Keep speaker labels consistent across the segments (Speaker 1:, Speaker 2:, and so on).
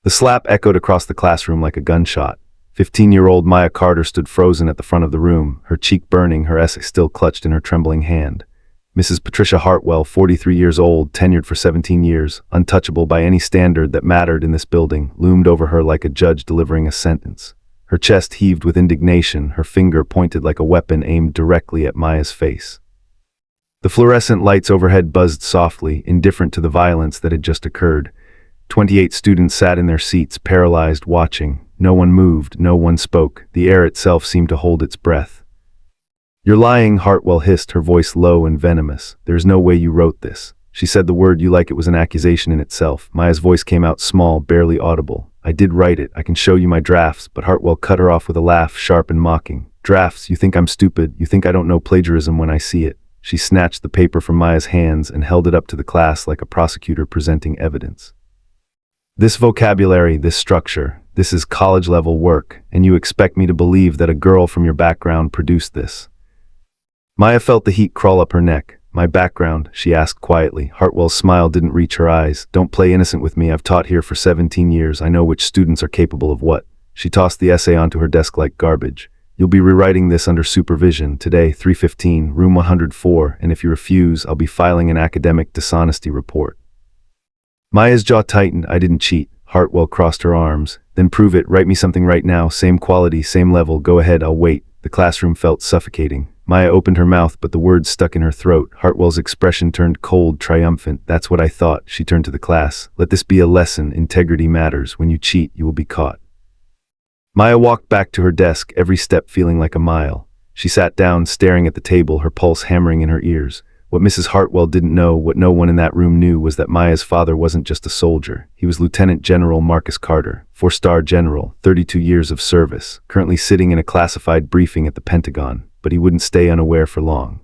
Speaker 1: The slap echoed across the classroom like a gunshot. 15-year-old Maya Carter stood frozen at the front of the room, her cheek burning, her essay still clutched in her trembling hand. Mrs. Patricia Hartwell, 43 years old, tenured for 17 years, untouchable by any standard that mattered in this building, loomed over her like a judge delivering a sentence. Her chest heaved with indignation, her finger pointed like a weapon aimed directly at Maya's face. The fluorescent lights overhead buzzed softly, indifferent to the violence that had just occurred. 28 students sat in their seats, paralyzed, watching. No one moved, no one spoke. The air itself seemed to hold its breath. "You're lying," Hartwell hissed, her voice low and venomous. "There's no way you wrote this." She said the word "you" like it was an accusation in itself. Maya's voice came out small, barely audible. "I did write it. I can show you my drafts," but Hartwell cut her off with a laugh, sharp and mocking. "Drafts? You think I'm stupid? You think I don't know plagiarism when I see it?" She snatched the paper from Maya's hands and held it up to the class like a prosecutor presenting evidence. "This vocabulary, this structure, this is college-level work, and you expect me to believe that a girl from your background produced this?" Maya felt the heat crawl up her neck. "My background?" she asked quietly. Hartwell's smile didn't reach her eyes. "Don't play innocent with me. I've taught here for 17 years. I know which students are capable of what." She tossed the essay onto her desk like garbage. "You'll be rewriting this under supervision today, 3:15, room 104, and if you refuse, I'll be filing an academic dishonesty report." Maya's jaw tightened. "I didn't cheat." Hartwell crossed her arms. "Then prove it. Write me something right now. Same quality, same level. Go ahead, I'll wait." The classroom felt suffocating. Maya opened her mouth, but the words stuck in her throat. Hartwell's expression turned cold, triumphant. "That's what I thought." She turned to the class. "Let this be a lesson. Integrity matters. When you cheat, you will be caught." Maya walked back to her desk, every step feeling like a mile. She sat down, staring at the table, her pulse hammering in her ears. What Mrs. Hartwell didn't know, what no one in that room knew, was that Maya's father wasn't just a soldier. He was Lieutenant General Marcus Carter, 4-star general, 32 years of service, currently sitting in a classified briefing at the Pentagon, but he wouldn't stay unaware for long.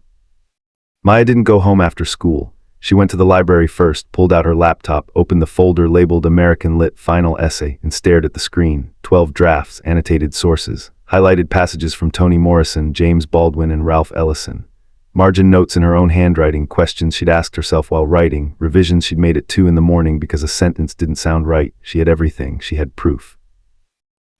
Speaker 1: Maya didn't go home after school. She went to the library first, pulled out her laptop, opened the folder labeled American Lit Final Essay, and stared at the screen. 12 drafts, annotated sources, highlighted passages from Toni Morrison, James Baldwin, and Ralph Ellison. Margin notes in her own handwriting, questions she'd asked herself while writing, revisions she'd made at 2 in the morning because a sentence didn't sound right. She had everything. She had proof.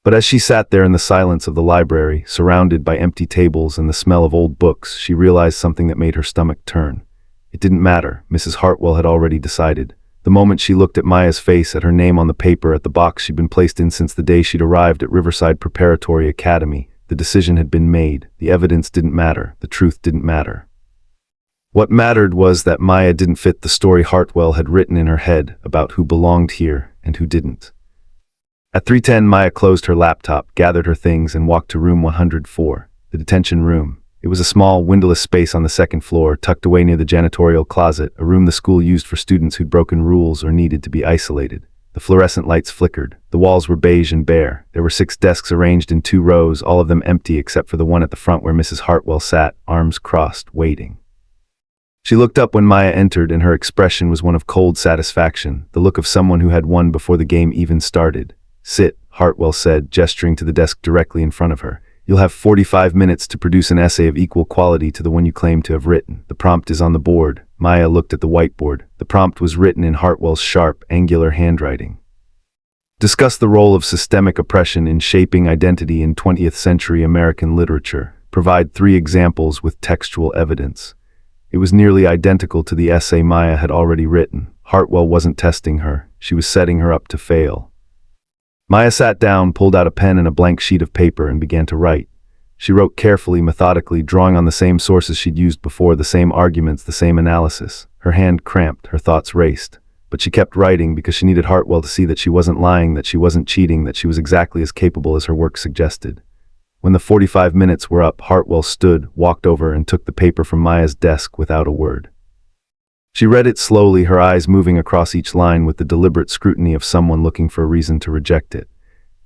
Speaker 1: But as she sat there in the silence of the library, surrounded by empty tables and the smell of old books, she realized something that made her stomach turn. It didn't matter. Mrs. Hartwell had already decided. The moment she looked at Maya's face, at her name on the paper, at the box she'd been placed in since the day she'd arrived at Riverside Preparatory Academy, the decision had been made. The evidence didn't matter. The truth didn't matter. What mattered was that Maya didn't fit the story Hartwell had written in her head about who belonged here and who didn't. At 3:10, Maya closed her laptop, gathered her things, and walked to room 104, the detention room. It was a small, windowless space on the second floor, tucked away near the janitorial closet, a room the school used for students who'd broken rules or needed to be isolated. The fluorescent lights flickered. The walls were beige and bare. There were 6 desks arranged in 2 rows, all of them empty except for the one at the front where Mrs. Hartwell sat, arms crossed, waiting. She looked up when Maya entered, and her expression was one of cold satisfaction, the look of someone who had won before the game even started. "Sit," Hartwell said, gesturing to the desk directly in front of her. "You'll have 45 minutes to produce an essay of equal quality to the one you claim to have written. The prompt is on the board." Maya looked at the whiteboard. The prompt was written in Hartwell's sharp, angular handwriting. "Discuss the role of systemic oppression in shaping identity in 20th century American literature. Provide 3 examples with textual evidence." It was nearly identical to the essay Maya had already written. Hartwell wasn't testing her. She was setting her up to fail. Maya sat down, pulled out a pen and a blank sheet of paper, and began to write. She wrote carefully, methodically, drawing on the same sources she'd used before, the same arguments, the same analysis. Her hand cramped, her thoughts raced. But she kept writing because she needed Hartwell to see that she wasn't lying, that she wasn't cheating, that she was exactly as capable as her work suggested. When the 45 minutes were up, Hartwell stood, walked over, and took the paper from Maya's desk without a word. She read it slowly, her eyes moving across each line with the deliberate scrutiny of someone looking for a reason to reject it.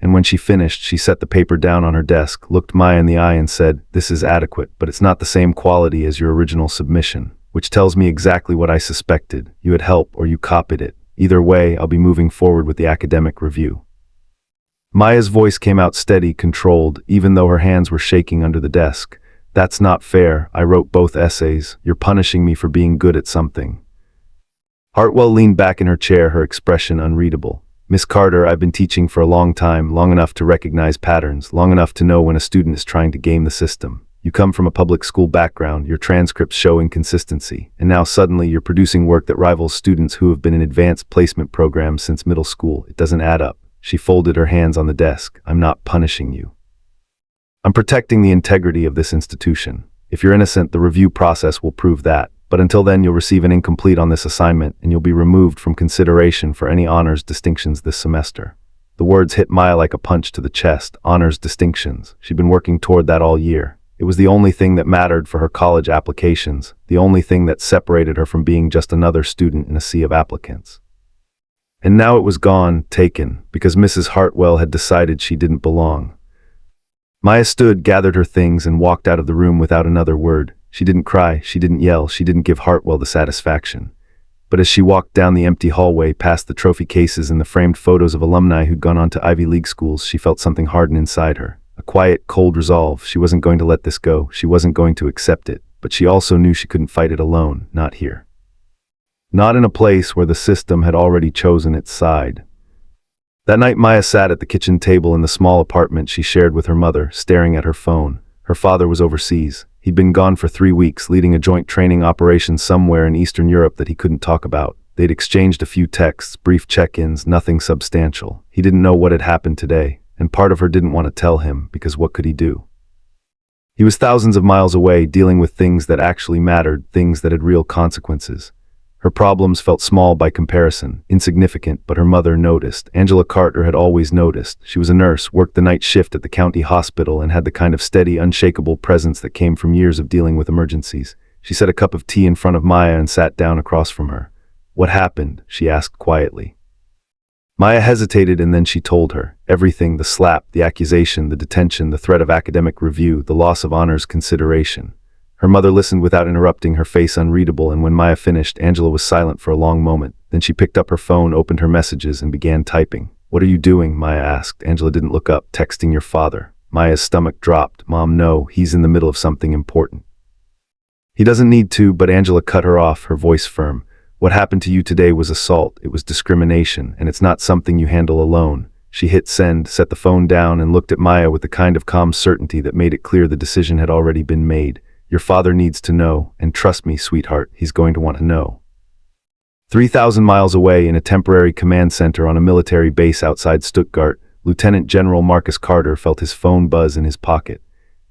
Speaker 1: And when she finished, she set the paper down on her desk, looked Maya in the eye, and said, "This is adequate, but it's not the same quality as your original submission, which tells me exactly what I suspected. You had help or you copied it. Either way, I'll be moving forward with the academic review." Maya's voice came out steady, controlled, even though her hands were shaking under the desk. "That's not fair. I wrote both essays. You're punishing me for being good at something." Hartwell leaned back in her chair, her expression unreadable. Miss Carter, I've been teaching for a long time, long enough to recognize patterns, long enough to know when a student is trying to game the system. You come from a public school background, your transcripts show inconsistency, and now suddenly you're producing work that rivals students who have been in advanced placement programs since middle school. It doesn't add up. She folded her hands on the desk. I'm not punishing you. I'm protecting the integrity of this institution. If you're innocent, the review process will prove that. But until then, you'll receive an incomplete on this assignment, and you'll be removed from consideration for any honors distinctions this semester. The words hit Maya like a punch to the chest. Honors distinctions. She'd been working toward that all year. It was the only thing that mattered for her college applications, the only thing that separated her from being just another student in a sea of applicants. And now it was gone, taken, because Mrs. Hartwell had decided she didn't belong. Maya stood, gathered her things, and walked out of the room without another word. She didn't cry, she didn't yell, she didn't give Hartwell the satisfaction. But as she walked down the empty hallway, past the trophy cases and the framed photos of alumni who'd gone on to Ivy League schools, she felt something harden inside her. A quiet, cold resolve. She wasn't going to let this go. She wasn't going to accept it. But she also knew she couldn't fight it alone, not here. Not in a place where the system had already chosen its side. That night, Maya sat at the kitchen table in the small apartment she shared with her mother, staring at her phone. Her father was overseas. He'd been gone for 3 weeks, leading a joint training operation somewhere in Eastern Europe that he couldn't talk about. They'd exchanged a few texts, brief check-ins, nothing substantial. He didn't know what had happened today, and part of her didn't want to tell him, because what could he do? He was thousands of miles away, dealing with things that actually mattered, things that had real consequences. Her problems felt small by comparison, insignificant, but her mother noticed. Angela Carter had always noticed. She was a nurse, worked the night shift at the county hospital, and had the kind of steady, unshakable presence that came from years of dealing with emergencies. She set a cup of tea in front of Maya and sat down across from her. "What happened?" she asked quietly. Maya hesitated, and then she told her. Everything: the slap, the accusation, the detention, the threat of academic review, the loss of honors consideration. Her mother listened without interrupting, her face unreadable, and when Maya finished, Angela was silent for a long moment. Then she picked up her phone, opened her messages, and began typing. "What are you doing?" Maya asked. Angela didn't look up. "Texting your father." Maya's stomach dropped. "Mom, no, he's in the middle of something important." "He doesn't need to," but Angela cut her off, her voice firm. "What happened to you today was assault. It was discrimination, and it's not something you handle alone." She hit send, set the phone down, and looked at Maya with the kind of calm certainty that made it clear the decision had already been made. "Your father needs to know, and trust me, sweetheart, he's going to want to know." 3,000 miles away, in a temporary command center on a military base outside Stuttgart, Lieutenant General Marcus Carter felt his phone buzz in his pocket.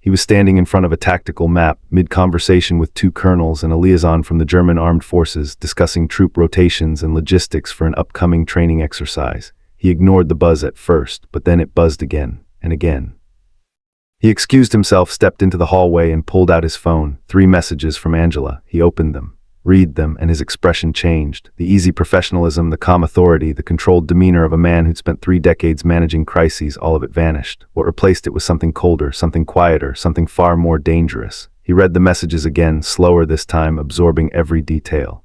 Speaker 1: He was standing in front of a tactical map, mid-conversation with 2 colonels and a liaison from the German armed forces, discussing troop rotations and logistics for an upcoming training exercise. He ignored the buzz at first, but then it buzzed again and again. He excused himself, stepped into the hallway, and pulled out his phone. 3 messages from Angela. He opened them, read them, and his expression changed. The easy professionalism, the calm authority, the controlled demeanor of a man who'd spent 3 decades managing crises, all of it vanished. What replaced it was something colder, something quieter, something far more dangerous. He read the messages again, slower this time, absorbing every detail.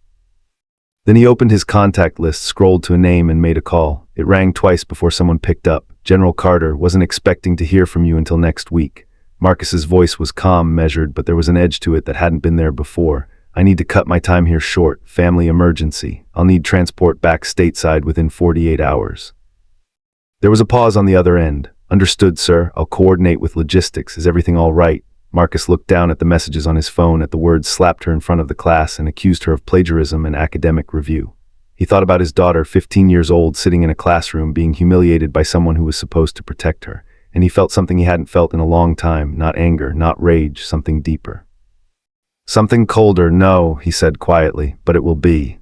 Speaker 1: Then he opened his contact list, scrolled to a name, and made a call. It rang twice before someone picked up. "General Carter, wasn't expecting to hear from you until next week." Marcus's voice was calm, measured, but there was an edge to it that hadn't been there before. "I need to cut my time here short. Family emergency. I'll need transport back stateside within 48 hours. There was a pause on the other end. "Understood, sir. I'll coordinate with logistics. Is everything all right?" Marcus looked down at the messages on his phone, at the words, slapped her in front of the class, and accused her of plagiarism and academic review. He thought about his daughter, 15 years old, sitting in a classroom, being humiliated by someone who was supposed to protect her. And he felt something he hadn't felt in a long time, not anger, not rage, something deeper. "Something colder, no," he said quietly, "but it will be."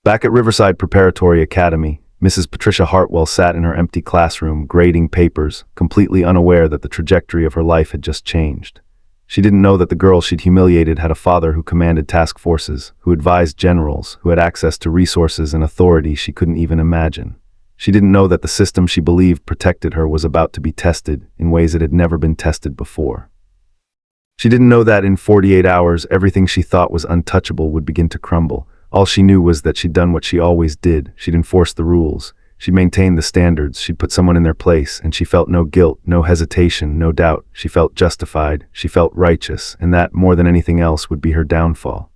Speaker 1: Back at Riverside Preparatory Academy, Mrs. Patricia Hartwell sat in her empty classroom, grading papers, completely unaware that the trajectory of her life had just changed. She didn't know that the girl she'd humiliated had a father who commanded task forces, who advised generals, who had access to resources and authority she couldn't even imagine. She didn't know that the system she believed protected her was about to be tested in ways it had never been tested before. She didn't know that in 48 hours, everything she thought was untouchable would begin to crumble. All she knew was that she'd done what she always did. She'd enforced the rules. She'd maintained the standards. She'd put someone in their place, and she felt no guilt, no hesitation, no doubt. She felt justified. She felt righteous, and that, more than anything else, would be her downfall.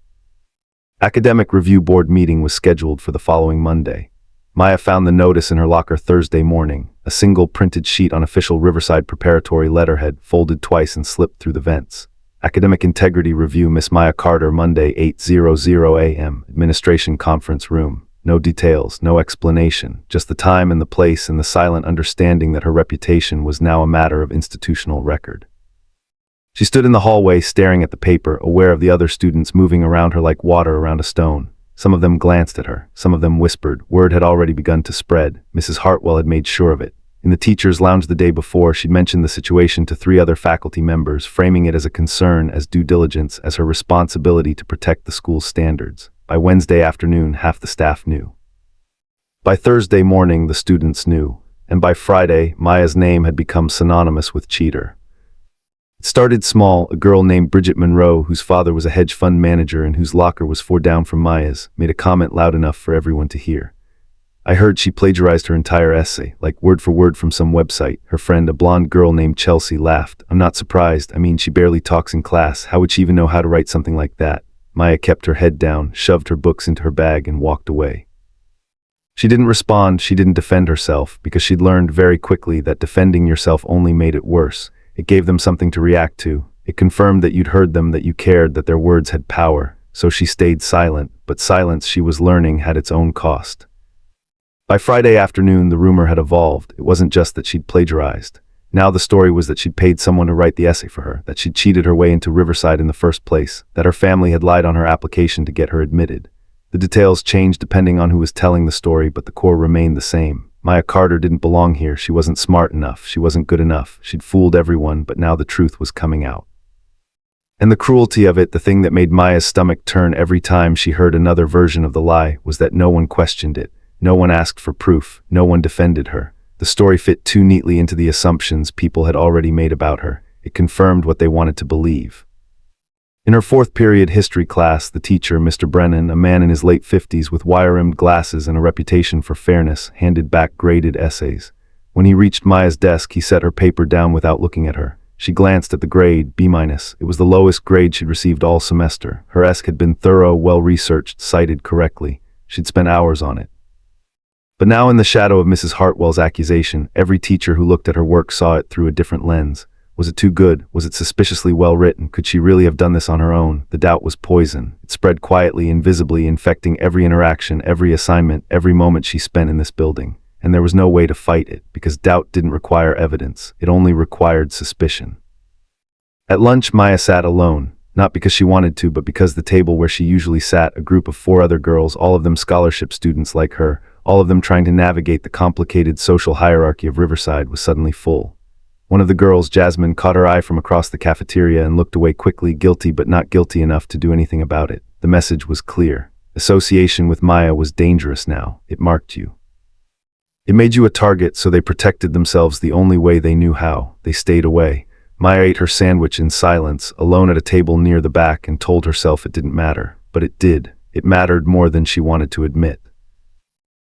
Speaker 1: Academic Review Board meeting was scheduled for the following Monday. Maya found the notice in her locker Thursday morning, a single printed sheet on official Riverside preparatory letterhead folded twice and slipped through the vents. Academic Integrity Review, Miss Maya Carter, Monday, 8:00 a.m., Administration Conference Room. No details, no explanation, just the time and the place and the silent understanding that her reputation was now a matter of institutional record. She stood in the hallway staring at the paper, aware of the other students moving around her like water around a stone. Some of them glanced at her, some of them whispered. Word had already begun to spread. Mrs. Hartwell had made sure of it. In the teacher's lounge the day before, she'd mentioned the situation to 3 other faculty members, framing it as a concern, as due diligence, as her responsibility to protect the school's standards. By Wednesday afternoon, half the staff knew. By Thursday morning, the students knew. And by Friday, Maya's name had become synonymous with cheater. It started small. A girl named Bridget Monroe, whose father was a hedge fund manager and whose locker was 4 down from Maya's, made a comment loud enough for everyone to hear. I heard she plagiarized her entire essay, like word for word from some website. Her friend, a blonde girl named Chelsea, laughed. I'm not surprised. I mean, she barely talks in class. How would she even know how to write something like that? Maya kept her head down, shoved her books into her bag, and walked away. She didn't respond. She didn't defend herself, because she'd learned very quickly that defending yourself only made it worse. It gave them something to react to. It confirmed that you'd heard them, that you cared, that their words had power. So she stayed silent, but silence, she was learning, had its own cost. By Friday afternoon, the rumor had evolved. It wasn't just that she'd plagiarized. Now the story was that she'd paid someone to write the essay for her, that she'd cheated her way into Riverside in the first place, that her family had lied on her application to get her admitted. The details changed depending on who was telling the story, but the core remained the same. Maya Carter didn't belong here. She wasn't smart enough. She wasn't good enough. She'd fooled everyone, but now the truth was coming out. And the cruelty of it, the thing that made Maya's stomach turn every time she heard another version of the lie, was that no one questioned it. No one asked for proof. No one defended her. The story fit too neatly into the assumptions people had already made about her. It confirmed what they wanted to believe. In her 4th period history class, the teacher, Mr. Brennan, a man in his late 50s with wire-rimmed glasses and a reputation for fairness, handed back graded essays. When he reached Maya's desk, he set her paper down without looking at her. She glanced at the grade, B-. It was the lowest grade she'd received all semester. Her essay had been thorough, well-researched, cited correctly. She'd spent hours on it. But now, in the shadow of Mrs. Hartwell's accusation, every teacher who looked at her work saw it through a different lens. Was it too good? Was it suspiciously well written? Could she really have done this on her own? The doubt was poison. It spread quietly, invisibly, infecting every interaction, every assignment, every moment she spent in this building. And there was no way to fight it, because doubt didn't require evidence. It only required suspicion. At lunch, Maya sat alone, not because she wanted to, but because the table where she usually sat, a group of 4 other girls, all of them scholarship students like her, all of them trying to navigate the complicated social hierarchy of Riverside, was suddenly full. One of the girls, Jasmine, caught her eye from across the cafeteria and looked away quickly, guilty but not guilty enough to do anything about it. The message was clear. Association with Maya was dangerous now. It marked you. It made you a target, so they protected themselves the only way they knew how. They stayed away. Maya ate her sandwich in silence, alone at a table near the back, and told herself it didn't matter. But it did. It mattered more than she wanted to admit.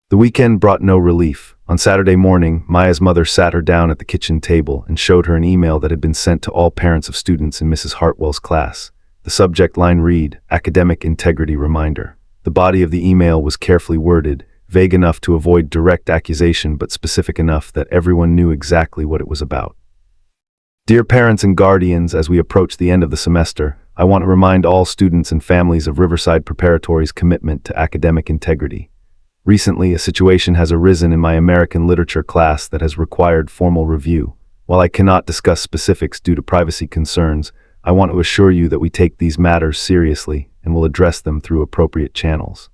Speaker 1: The weekend brought no relief. On Saturday morning, Maya's mother sat her down at the kitchen table and showed her an email that had been sent to all parents of students in Mrs. Hartwell's class. The subject line read, Academic Integrity Reminder. The body of the email was carefully worded, vague enough to avoid direct accusation but specific enough that everyone knew exactly what it was about. Dear parents and guardians, as we approach the end of the semester, I want to remind all students and families of Riverside Preparatory's commitment to academic integrity. Recently, a situation has arisen in my American literature class that has required formal review. While I cannot discuss specifics due to privacy concerns, I want to assure you that we take these matters seriously and will address them through appropriate channels.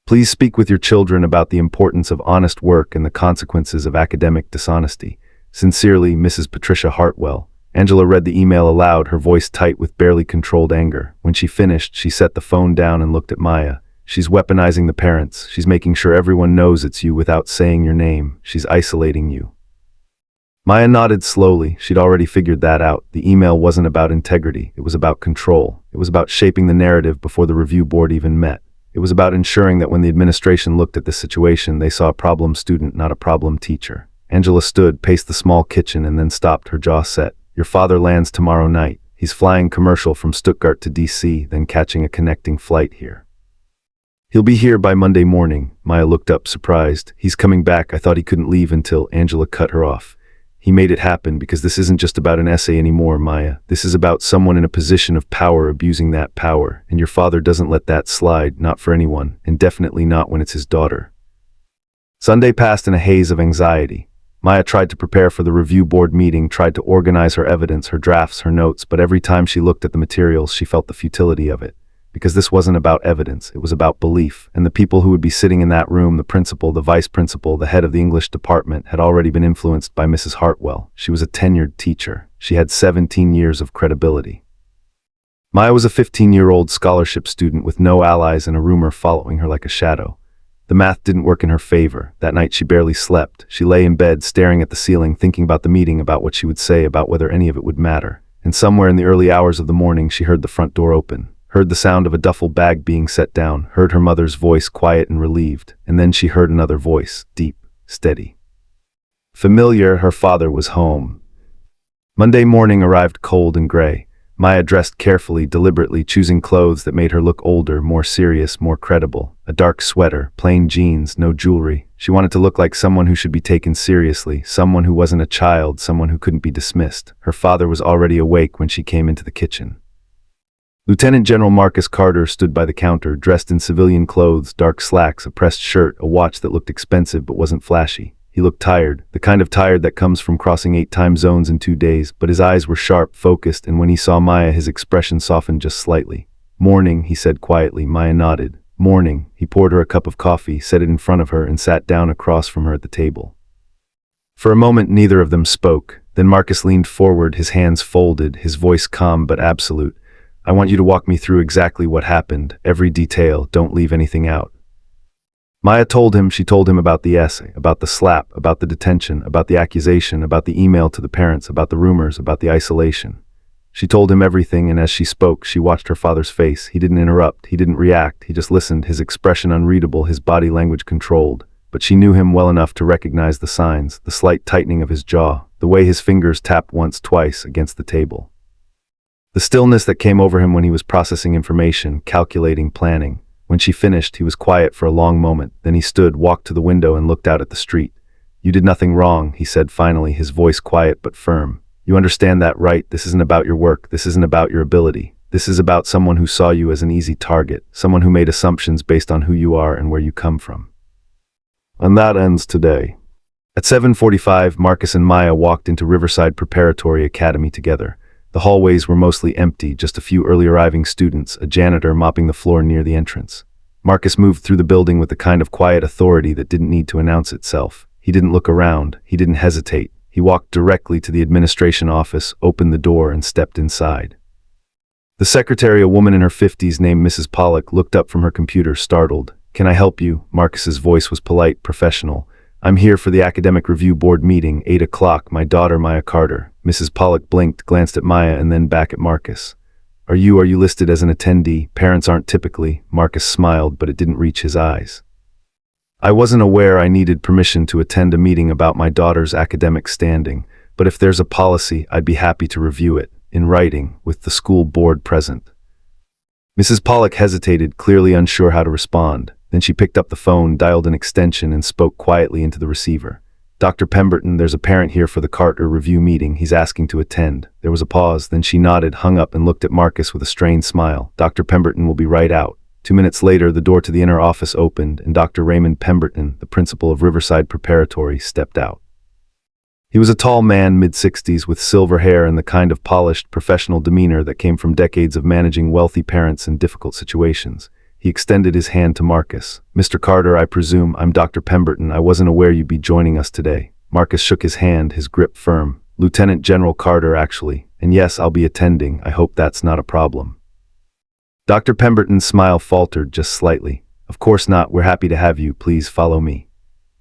Speaker 1: Please speak with your children about the importance of honest work and the consequences of academic dishonesty. Sincerely, Mrs. Patricia Hartwell. Angela read the email aloud, her voice tight with barely controlled anger. When she finished, she set the phone down and looked at Maya. She's weaponizing the parents. She's making sure everyone knows it's you without saying your name. She's isolating you. Maya nodded slowly. She'd already figured that out. The email wasn't about integrity. It was about control. It was about shaping the narrative before the review board even met. It was about ensuring that when the administration looked at this situation, they saw a problem student, not a problem teacher. Angela stood, paced the small kitchen, and then stopped, her jaw set. Your father lands tomorrow night. He's flying commercial from Stuttgart to DC, then catching a connecting flight here. He'll be here by Monday morning. Maya looked up, surprised. He's coming back. I thought he couldn't leave until Angela cut her off. He made it happen because this isn't just about an essay anymore, Maya. This is about someone in a position of power abusing that power, and your father doesn't let that slide, not for anyone, and definitely not when it's his daughter. Sunday passed in a haze of anxiety. Maya tried to prepare for the review board meeting, tried to organize her evidence, her drafts, her notes, but every time she looked at the materials, she felt the futility of it. Because this wasn't about evidence, it was about belief, and the people who would be sitting in that room, the principal, the vice principal, the head of the English department, had already been influenced by Mrs. Hartwell. She was a tenured teacher. She had 17 years of credibility. Maya was a 15-year-old scholarship student with no allies and a rumor following her like a shadow. The math didn't work in her favor. That night she barely slept. She lay in bed, staring at the ceiling, thinking about the meeting, about what she would say, about whether any of it would matter. And somewhere in the early hours of the morning, she heard the front door open. Heard the sound of a duffel bag being set down, heard her mother's voice, quiet and relieved, and then she heard another voice, deep, steady. Familiar. Her father was home. Monday morning arrived cold and gray. Maya dressed carefully, deliberately, choosing clothes that made her look older, more serious, more credible. A dark sweater, plain jeans, no jewelry. She wanted to look like someone who should be taken seriously, someone who wasn't a child, someone who couldn't be dismissed. Her father was already awake when she came into the kitchen. Lieutenant General Marcus Carter stood by the counter, dressed in civilian clothes, dark slacks, a pressed shirt, a watch that looked expensive but wasn't flashy. He looked tired, the kind of tired that comes from crossing 8 time zones in 2 days, but his eyes were sharp, focused, and when he saw Maya, his expression softened just slightly. "Morning," he said quietly. Maya nodded. "Morning." He poured her a cup of coffee, set it in front of her, and sat down across from her at the table. For a moment, neither of them spoke. Then Marcus leaned forward, his hands folded, his voice calm but absolute. "I want you to walk me through exactly what happened, every detail, don't leave anything out." Maya told him. She told him about the essay, about the slap, about the detention, about the accusation, about the email to the parents, about the rumors, about the isolation. She told him everything, and as she spoke, she watched her father's face. He didn't interrupt, he didn't react, he just listened, his expression unreadable, his body language controlled. But she knew him well enough to recognize the signs, the slight tightening of his jaw, the way his fingers tapped once, twice against the table. The stillness that came over him when he was processing information, calculating, planning. When she finished, he was quiet for a long moment. Then he stood, walked to the window, and looked out at the street. "You did nothing wrong," he said finally, his voice quiet but firm. "You understand that, right? This isn't about your work. This isn't about your ability. This is about someone who saw you as an easy target, someone who made assumptions based on who you are and where you come from." And that ends today. At 7:45, Marcus and Maya walked into Riverside Preparatory Academy together. The hallways were mostly empty, just a few early arriving students, a janitor mopping the floor near the entrance. Marcus moved through the building with the kind of quiet authority that didn't need to announce itself. He didn't look around, he didn't hesitate. He walked directly to the administration office, opened the door, and stepped inside. The secretary, a woman in her 50s named Mrs. Pollock, looked up from her computer, startled. "Can I help you?" Marcus's voice was polite, professional. "I'm here for the academic review board meeting, 8 o'clock, my daughter Maya Carter." Mrs. Pollock blinked, glanced at Maya, and then back at Marcus. Are you listed as an attendee? Parents aren't typically." Marcus smiled, but it didn't reach his eyes. "I wasn't aware I needed permission to attend a meeting about my daughter's academic standing, but if there's a policy, I'd be happy to review it, in writing, with the school board present." Mrs. Pollock hesitated, clearly unsure how to respond. Then she picked up the phone, dialed an extension, and spoke quietly into the receiver. "Dr. Pemberton, there's a parent here for the Carter review meeting. He's asking to attend." There was a pause, then she nodded, hung up, and looked at Marcus with a strained smile. "Dr. Pemberton will be right out." 2 minutes later, the door to the inner office opened, and Dr. Raymond Pemberton, the principal of Riverside Preparatory, stepped out. He was a tall man, mid-60s, with silver hair and the kind of polished, professional demeanor that came from decades of managing wealthy parents in difficult situations. He extended his hand to Marcus. "Mr. Carter, I presume. I'm Dr. Pemberton. I wasn't aware you'd be joining us today." Marcus shook his hand, his grip firm. "Lieutenant General Carter, actually. And yes, I'll be attending. I hope that's not a problem." Dr. Pemberton's smile faltered just slightly. "Of course not. We're happy to have you. Please follow me."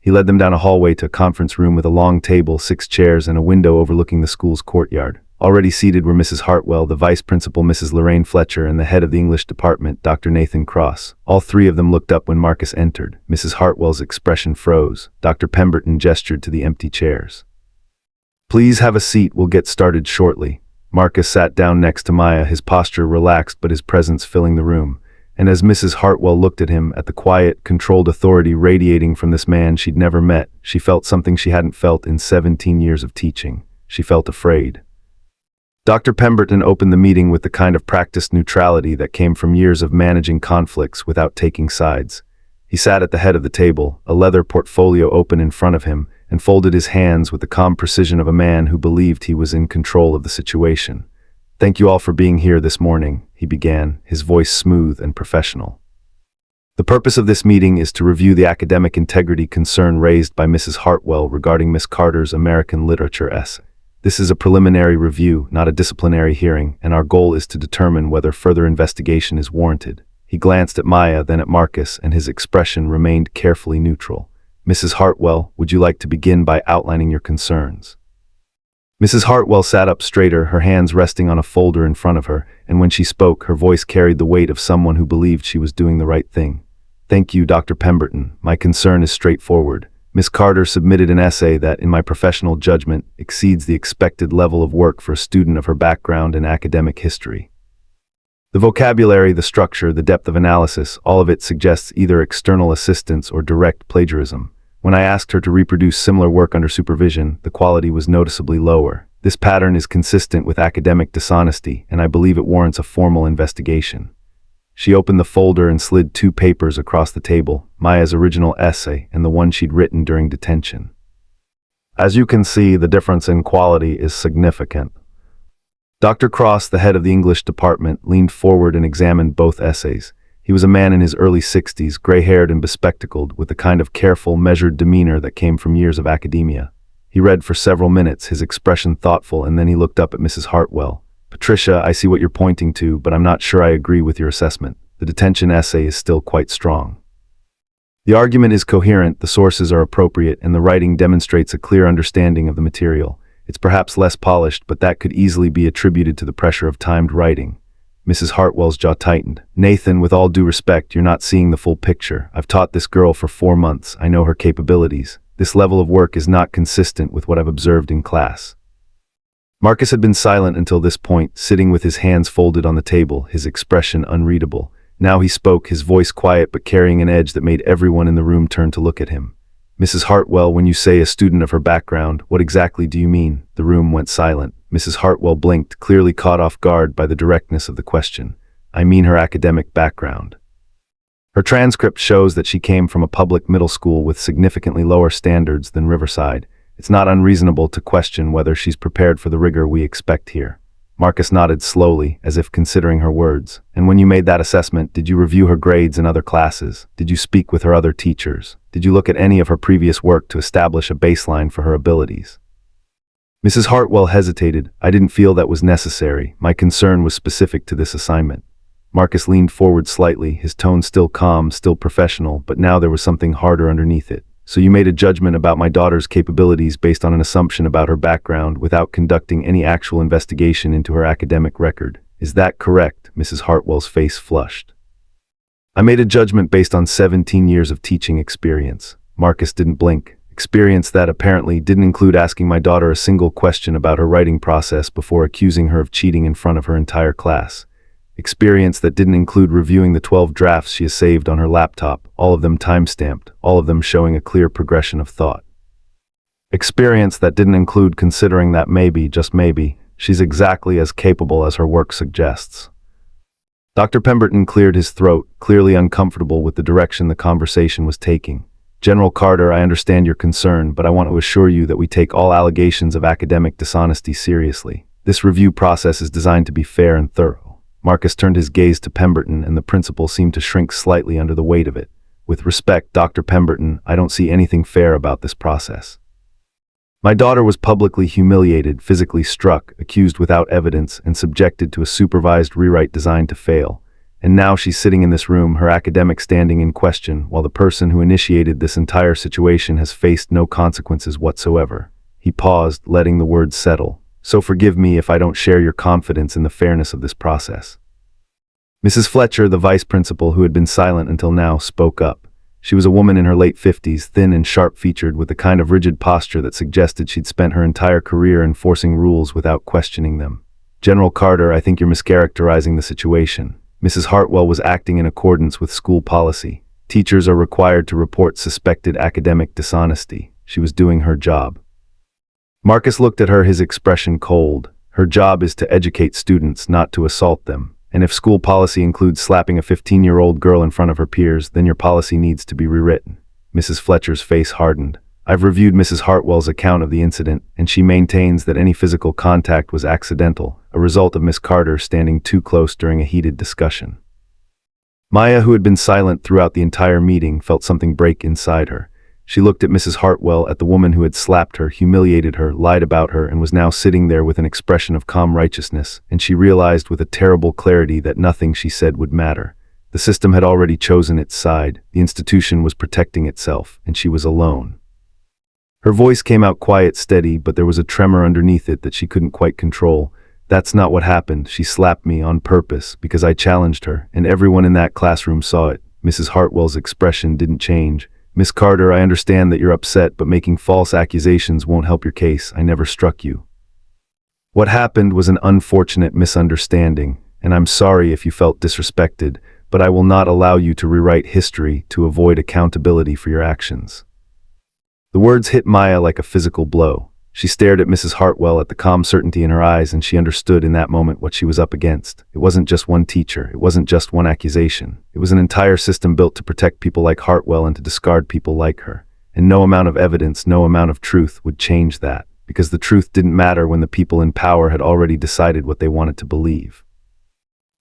Speaker 1: He led them down a hallway to a conference room with a long table, 6 chairs, and a window overlooking the school's courtyard. Already seated were Mrs. Hartwell, the vice principal, Mrs. Lorraine Fletcher, and the head of the English department, Dr. Nathan Cross. All 3 of them looked up when Marcus entered. Mrs. Hartwell's expression froze. Dr. Pemberton gestured to the empty chairs. "Please have a seat. We'll get started shortly." Marcus sat down next to Maya, his posture relaxed but his presence filling the room. And as Mrs. Hartwell looked at him, at the quiet, controlled authority radiating from this man she'd never met, she felt something she hadn't felt in 17 years of teaching. She felt afraid. Dr. Pemberton opened the meeting with the kind of practiced neutrality that came from years of managing conflicts without taking sides. He sat at the head of the table, a leather portfolio open in front of him, and folded his hands with the calm precision of a man who believed he was in control of the situation. "Thank you all for being here this morning," he began, his voice smooth and professional. "The purpose of this meeting is to review the academic integrity concern raised by Mrs. Hartwell regarding Miss Carter's American Literature essay. This is a preliminary review, not a disciplinary hearing, and our goal is to determine whether further investigation is warranted." He glanced at Maya, then at Marcus, and his expression remained carefully neutral. "Mrs. Hartwell, would you like to begin by outlining your concerns?" Mrs. Hartwell sat up straighter, her hands resting on a folder in front of her, and when she spoke, her voice carried the weight of someone who believed she was doing the right thing. "Thank you, Dr. Pemberton. My concern is straightforward. Miss Carter submitted an essay that, in my professional judgment, exceeds the expected level of work for a student of her background in academic history. The vocabulary, the structure, the depth of analysis, all of it suggests either external assistance or direct plagiarism. When I asked her to reproduce similar work under supervision, the quality was noticeably lower. This pattern is consistent with academic dishonesty, and I believe it warrants a formal investigation." She opened the folder and slid 2 papers across the table, Maya's original essay and the one she'd written during detention. "As you can see, the difference in quality is significant." Dr. Cross, the head of the English department, leaned forward and examined both essays. He was a man in his early 60s, gray-haired and bespectacled, with the kind of careful, measured demeanor that came from years of academia. He read for several minutes, his expression thoughtful, and then he looked up at Mrs. Hartwell. "Patricia, I see what you're pointing to, but I'm not sure I agree with your assessment. The detention essay is still quite strong. The argument is coherent, the sources are appropriate, and the writing demonstrates a clear understanding of the material. It's perhaps less polished, but that could easily be attributed to the pressure of timed writing." Mrs. Hartwell's jaw tightened. "Nathan, with all due respect, you're not seeing the full picture. I've taught this girl for 4 months. I know her capabilities. This level of work is not consistent with what I've observed in class." Marcus had been silent until this point, sitting with his hands folded on the table, his expression unreadable. Now he spoke, his voice quiet but carrying an edge that made everyone in the room turn to look at him. "Mrs. Hartwell, when you say a student of her background, what exactly do you mean?" The room went silent. Mrs. Hartwell blinked, clearly caught off guard by the directness of the question. "I mean her academic background. Her transcript shows that she came from a public middle school with significantly lower standards than Riverside. It's not unreasonable to question whether she's prepared for the rigor we expect here." Marcus nodded slowly, as if considering her words. "And when you made that assessment, did you review her grades in other classes? Did you speak with her other teachers? Did you look at any of her previous work to establish a baseline for her abilities?" Mrs. Hartwell hesitated. "I didn't feel that was necessary. My concern was specific to this assignment." Marcus leaned forward slightly, his tone still calm, still professional, but now there was something harder underneath it. "So you made a judgment about my daughter's capabilities based on an assumption about her background without conducting any actual investigation into her academic record. Is that correct?" Mrs. Hartwell's face flushed. "I made a judgment based on 17 years of teaching experience." Marcus didn't blink. Experience that apparently didn't include asking my daughter a single question about her writing process before accusing her of cheating in front of her entire class. Experience that didn't include reviewing the 12 drafts she has saved on her laptop, all of them time-stamped, all of them showing a clear progression of thought. Experience that didn't include considering that maybe, just maybe, she's exactly as capable as her work suggests. Dr. Pemberton cleared his throat, clearly uncomfortable with the direction the conversation was taking. "General Carter, I understand your concern, but I want to assure you that we take all allegations of academic dishonesty seriously. This review process is designed to be fair and thorough." Marcus turned his gaze to Pemberton, and the principal seemed to shrink slightly under the weight of it. "With respect, Dr. Pemberton, I don't see anything fair about this process. My daughter was publicly humiliated, physically struck, accused without evidence, and subjected to a supervised rewrite designed to fail. And now she's sitting in this room, her academic standing in question, while the person who initiated this entire situation has faced no consequences whatsoever." He paused, letting the words settle. "So forgive me if I don't share your confidence in the fairness of this process." Mrs. Fletcher, the vice principal, who had been silent until now, spoke up. She was a woman in her late 50s, thin and sharp-featured, with the kind of rigid posture that suggested she'd spent her entire career enforcing rules without questioning them. "General Carter, I think you're mischaracterizing the situation. Mrs. Hartwell was acting in accordance with school policy. Teachers are required to report suspected academic dishonesty. She was doing her job. Marcus looked at her, his expression cold. Her job is to educate students, not to assault them. And if school policy includes slapping a 15-year-old girl in front of her peers, then your policy needs to be rewritten. Mrs. Fletcher's face hardened. I've reviewed Mrs. Hartwell's account of the incident, and she maintains that any physical contact was accidental, a result of Miss Carter standing too close during a heated discussion. Maya, who had been silent throughout the entire meeting, felt something break inside her. She looked at Mrs. Hartwell, at the woman who had slapped her, humiliated her, lied about her, and was now sitting there with an expression of calm righteousness, and she realized with a terrible clarity that nothing she said would matter. The system had already chosen its side, the institution was protecting itself, and she was alone. Her voice came out quiet, steady, but there was a tremor underneath it that she couldn't quite control. That's not what happened. She slapped me on purpose because I challenged her, and everyone in that classroom saw it. Mrs. Hartwell's expression didn't change. Miss Carter, I understand that you're upset, but making false accusations won't help your case. I never struck you. What happened was an unfortunate misunderstanding, and I'm sorry if you felt disrespected, but I will not allow you to rewrite history to avoid accountability for your actions. The words hit Maya like a physical blow. She stared at Mrs. Hartwell at the calm certainty in her eyes, and she understood in that moment what she was up against. It wasn't just one teacher. It wasn't just one accusation. It was an entire system built to protect people like Hartwell and to discard people like her. And no amount of evidence, no amount of truth would change that, because the truth didn't matter when the people in power had already decided what they wanted to believe.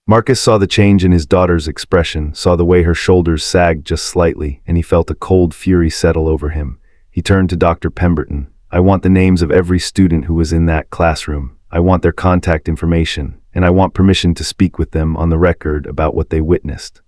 Speaker 1: Marcus saw the change in his daughter's expression, saw the way her shoulders sagged just slightly, and he felt a cold fury settle over him. He turned to Dr. Pemberton. I want the names of every student who was in that classroom. I want their contact information, and I want permission to speak with them on the record about what they witnessed.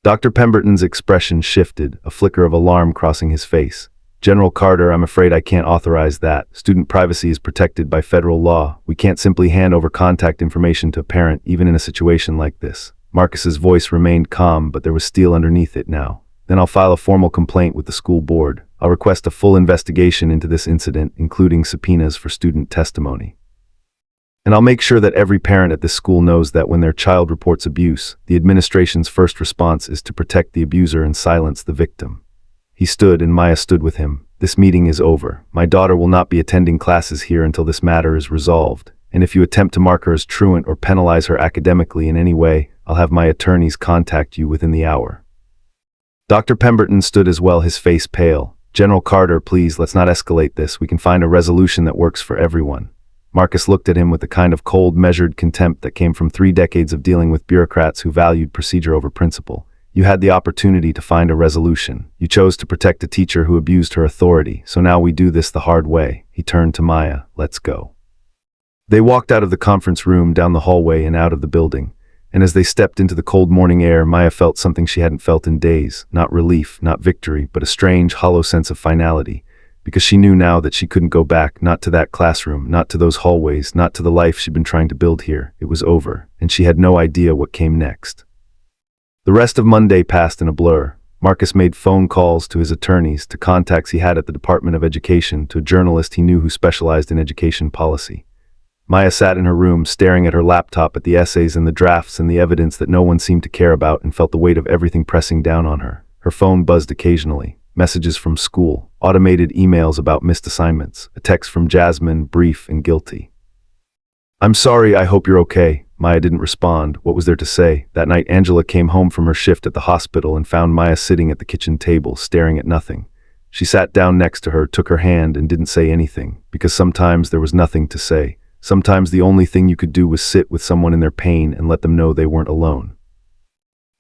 Speaker 1: Dr. Pemberton's expression shifted, a flicker of alarm crossing his face. General Carter, I'm afraid I can't authorize that. Student privacy is protected by federal law. We can't simply hand over contact information to a parent, even in a situation like this. Marcus's voice remained calm, but there was steel underneath it now. Then I'll file a formal complaint with the school board. I'll request a full investigation into this incident, including subpoenas for student testimony. And I'll make sure that every parent at this school knows that when their child reports abuse, the administration's first response is to protect the abuser and silence the victim. He stood, and Maya stood with him. This meeting is over. My daughter will not be attending classes here until this matter is resolved. And if you attempt to mark her as truant or penalize her academically in any way, I'll have my attorneys contact you within the hour. Dr. Pemberton stood as well, his face pale. General Carter, please, let's not escalate this. We can find a resolution that works for everyone. Marcus looked at him with the kind of cold, measured contempt that came from 3 decades of dealing with bureaucrats who valued procedure over principle. You had the opportunity to find a resolution. You chose to protect a teacher who abused her authority, so now we do this the hard way. He turned to Maya. Let's go. They walked out of the conference room, down the hallway, and out of the building. And as they stepped into the cold morning air, Maya felt something she hadn't felt in days. Not relief, not victory, but a strange, hollow sense of finality. Because she knew now that she couldn't go back, not to that classroom, not to those hallways, not to the life she'd been trying to build here. It was over, and she had no idea what came next. The rest of Monday passed in a blur. Marcus made phone calls to his attorneys, to contacts he had at the Department of Education, to a journalist he knew who specialized in education policy. Maya sat in her room, staring at her laptop at the essays and the drafts and the evidence that no one seemed to care about, and felt the weight of everything pressing down on her. Her phone buzzed occasionally. Messages from school, automated emails about missed assignments, a text from Jasmine, brief and guilty. I'm sorry, I hope you're okay. Maya didn't respond. What was there to say? That night Angela came home from her shift at the hospital and found Maya sitting at the kitchen table, staring at nothing. She sat down next to her, took her hand, and didn't say anything, because sometimes there was nothing to say. Sometimes the only thing you could do was sit with someone in their pain and let them know they weren't alone.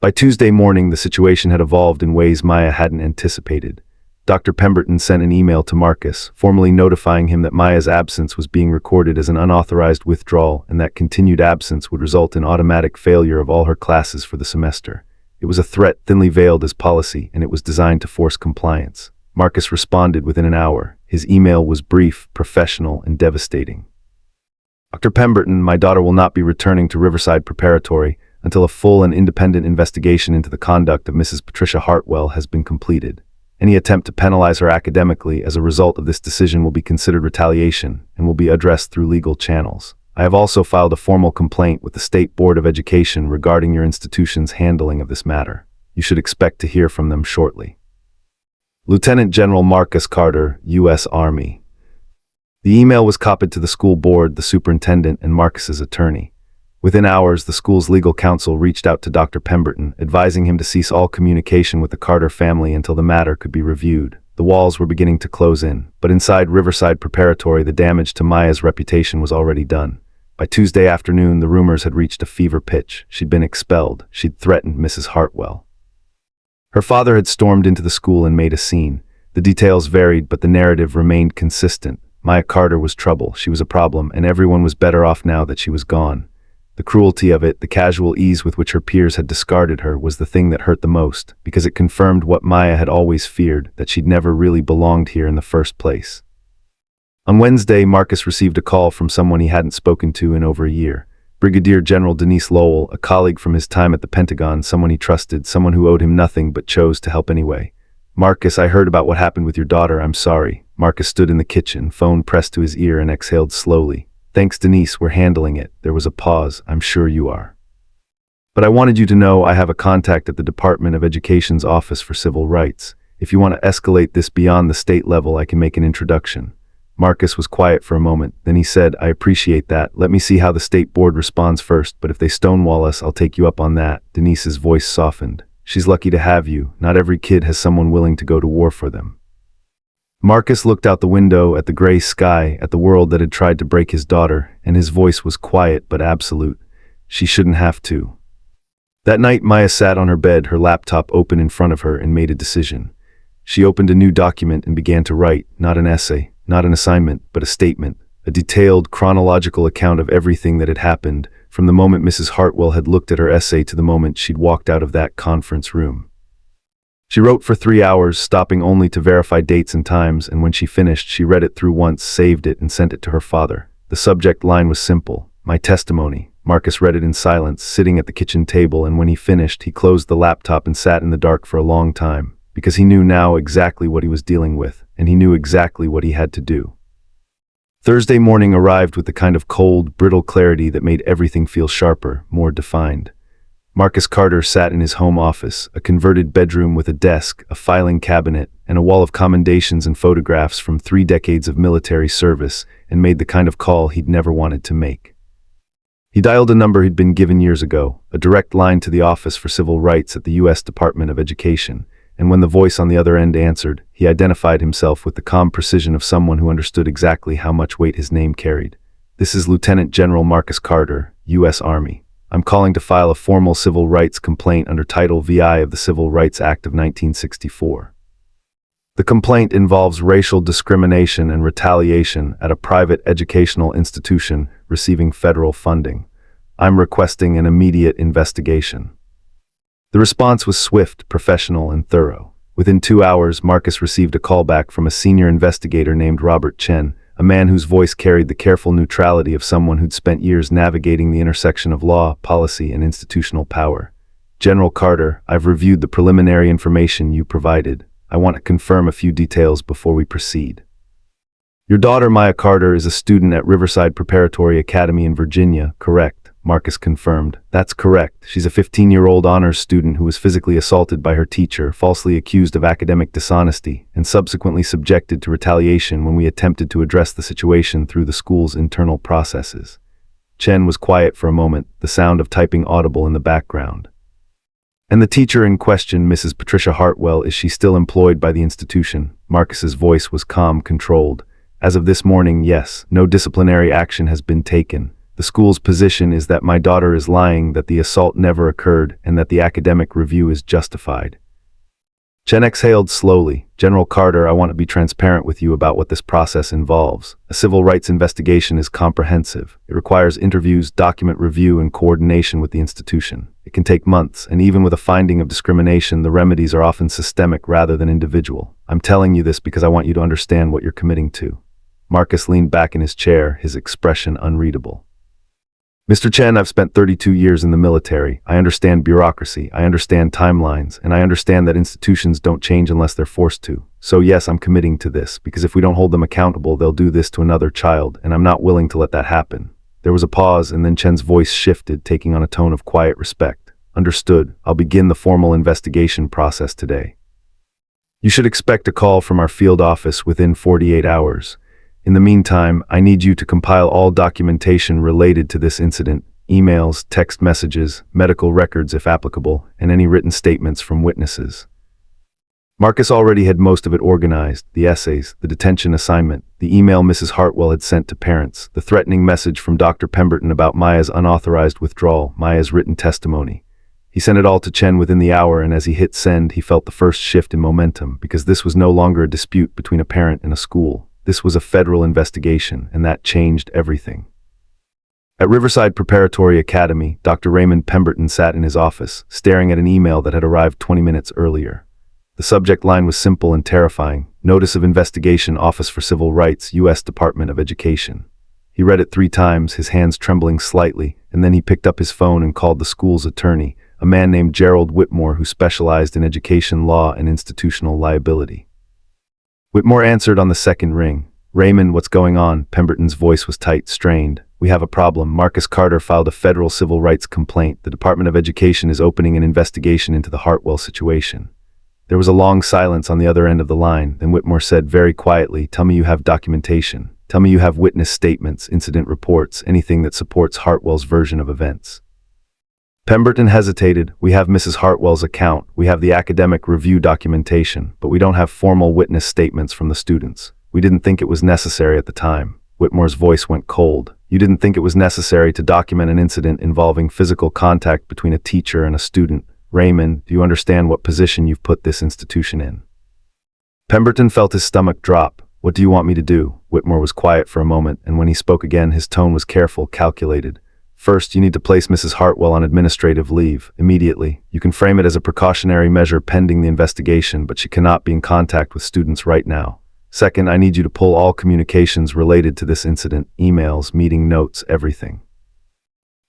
Speaker 1: By Tuesday morning, the situation had evolved in ways Maya hadn't anticipated. Dr. Pemberton sent an email to Marcus, formally notifying him that Maya's absence was being recorded as an unauthorized withdrawal and that continued absence would result in automatic failure of all her classes for the semester. It was a threat thinly veiled as policy, and it was designed to force compliance. Marcus responded within an hour. His email was brief, professional, and devastating. Dr. Pemberton, my daughter will not be returning to Riverside Preparatory until a full and independent investigation into the conduct of Mrs. Patricia Hartwell has been completed. Any attempt to penalize her academically as a result of this decision will be considered retaliation and will be addressed through legal channels. I have also filed a formal complaint with the State Board of Education regarding your institution's handling of this matter. You should expect to hear from them shortly. Lieutenant General Marcus Carter, U.S. Army. The email was copied to the school board, the superintendent, and Marcus's attorney. Within hours, the school's legal counsel reached out to Dr. Pemberton, advising him to cease all communication with the Carter family until the matter could be reviewed. The walls were beginning to close in, but inside Riverside Preparatory, the damage to Maya's reputation was already done. By Tuesday afternoon, the rumors had reached a fever pitch. She'd been expelled. She'd threatened Mrs. Hartwell. Her father had stormed into the school and made a scene. The details varied, but the narrative remained consistent. Maya Carter was trouble. She was a problem, and everyone was better off now that she was gone. The cruelty of it, the casual ease with which her peers had discarded her, was the thing that hurt the most, because it confirmed what Maya had always feared, that she'd never really belonged here in the first place. On Wednesday, Marcus received a call from someone he hadn't spoken to in over a year. Brigadier General Denise Lowell, a colleague from his time at the Pentagon, someone he trusted, someone who owed him nothing but chose to help anyway. "Marcus, I heard about what happened with your daughter. I'm sorry." Marcus stood in the kitchen, phone pressed to his ear, and exhaled slowly. "Thanks, Denise, we're handling it." There was a pause. "I'm sure you are. But I wanted you to know I have a contact at the Department of Education's Office for Civil Rights. If you want to escalate this beyond the state level, I can make an introduction." Marcus was quiet for a moment. Then he said, "I appreciate that. Let me see how the state board responds first, but if they stonewall us, I'll take you up on that." Denise's voice softened. "She's lucky to have you. Not every kid has someone willing to go to war for them." Marcus looked out the window at the gray sky, at the world that had tried to break his daughter, and his voice was quiet but absolute. She shouldn't have to. That night, Maya sat on her bed, her laptop open in front of her, and made a decision. She opened a new document and began to write, not an essay, not an assignment, but a statement, a detailed, chronological account of everything that had happened, from the moment Mrs. Hartwell had looked at her essay to the moment she'd walked out of that conference room. She wrote for 3 hours, stopping only to verify dates and times, and when she finished, she read it through once, saved it, and sent it to her father. The subject line was simple: "My testimony." Marcus read it in silence, sitting at the kitchen table, and when he finished, he closed the laptop and sat in the dark for a long time, because he knew now exactly what he was dealing with, and he knew exactly what he had to do. Thursday morning arrived with the kind of cold, brittle clarity that made everything feel sharper, more defined. Marcus Carter sat in his home office, a converted bedroom with a desk, a filing cabinet, and a wall of commendations and photographs from 3 decades of military service, and made the kind of call he'd never wanted to make. He dialed a number he'd been given years ago, a direct line to the Office for Civil Rights at the U.S. Department of Education, and when the voice on the other end answered, he identified himself with the calm precision of someone who understood exactly how much weight his name carried. "This is Lieutenant General Marcus Carter, U.S. Army. I'm calling to file a formal civil rights complaint under Title VI of the Civil Rights Act of 1964. The complaint involves racial discrimination and retaliation at a private educational institution receiving federal funding. I'm requesting an immediate investigation." The response was swift, professional, and thorough. Within 2 hours, Marcus received a callback from a senior investigator named Robert Chen, a man whose voice carried the careful neutrality of someone who'd spent years navigating the intersection of law, policy, and institutional power. "General Carter, I've reviewed the preliminary information you provided. I want to confirm a few details before we proceed. Your daughter, Maya Carter, is a student at Riverside Preparatory Academy in Virginia, correct?" Marcus confirmed. "That's correct. She's a 15-year-old honors student who was physically assaulted by her teacher, falsely accused of academic dishonesty, and subsequently subjected to retaliation when we attempted to address the situation through the school's internal processes." Chen was quiet for a moment, the sound of typing audible in the background. "And the teacher in question, Mrs. Patricia Hartwell, is she still employed by the institution?" Marcus's voice was calm, controlled. "As of this morning, yes. No disciplinary action has been taken. The school's position is that my daughter is lying, that the assault never occurred, and that the academic review is justified." Chen exhaled slowly. "General Carter, I want to be transparent with you about what this process involves. A civil rights investigation is comprehensive. It requires interviews, document review, and coordination with the institution. It can take months, and even with a finding of discrimination, the remedies are often systemic rather than individual. I'm telling you this because I want you to understand what you're committing to." Marcus leaned back in his chair, his expression unreadable. "Mr. Chen, I've spent 32 years in the military. I understand bureaucracy, I understand timelines, and I understand that institutions don't change unless they're forced to. So yes, I'm committing to this, because if we don't hold them accountable, they'll do this to another child, and I'm not willing to let that happen. There was a pause, and then Chen's voice shifted, taking on a tone of quiet respect. Understood. I'll begin the formal investigation process today. You should expect a call from our field office within 48 hours. In the meantime, I need you to compile all documentation related to this incident, emails, text messages, medical records if applicable, and any written statements from witnesses. Marcus already had most of it organized: the essays, the detention assignment, the email Mrs. Hartwell had sent to parents, the threatening message from Dr. Pemberton about Maya's unauthorized withdrawal, Maya's written testimony. He sent it all to Chen within the hour, and as he hit send, he felt the first shift in momentum, because this was no longer a dispute between a parent and a school. This was a federal investigation, and that changed everything. At Riverside Preparatory Academy, Dr. Raymond Pemberton sat in his office, staring at an email that had arrived 20 minutes earlier. The subject line was simple and terrifying: Notice of Investigation, Office for Civil Rights, U.S. Department of Education. He read it 3 times, his hands trembling slightly, and then he picked up his phone and called the school's attorney, a man named Gerald Whitmore who specialized in education law and institutional liability. Whitmore answered on the second ring. Raymond, what's going on? Pemberton's voice was tight, strained. We have a problem. Marcus Carter filed a federal civil rights complaint. The Department of Education is opening an investigation into the Hartwell situation. There was a long silence on the other end of the line. Then Whitmore said very quietly, tell me you have documentation. Tell me you have witness statements, incident reports, anything that supports Hartwell's version of events. Pemberton hesitated. We have Mrs. Hartwell's account, we have the academic review documentation, but we don't have formal witness statements from the students. We didn't think it was necessary at the time. Whitmore's voice went cold. You didn't think it was necessary to document an incident involving physical contact between a teacher and a student. Raymond, do you understand what position you've put this institution in? Pemberton felt his stomach drop. What do you want me to do? Whitmore was quiet for a moment, and when he spoke again, his tone was careful, calculated. First, you need to place Mrs. Hartwell on administrative leave, immediately. You can frame it as a precautionary measure pending the investigation, but she cannot be in contact with students right now. Second, I need you to pull all communications related to this incident, emails, meeting notes, everything.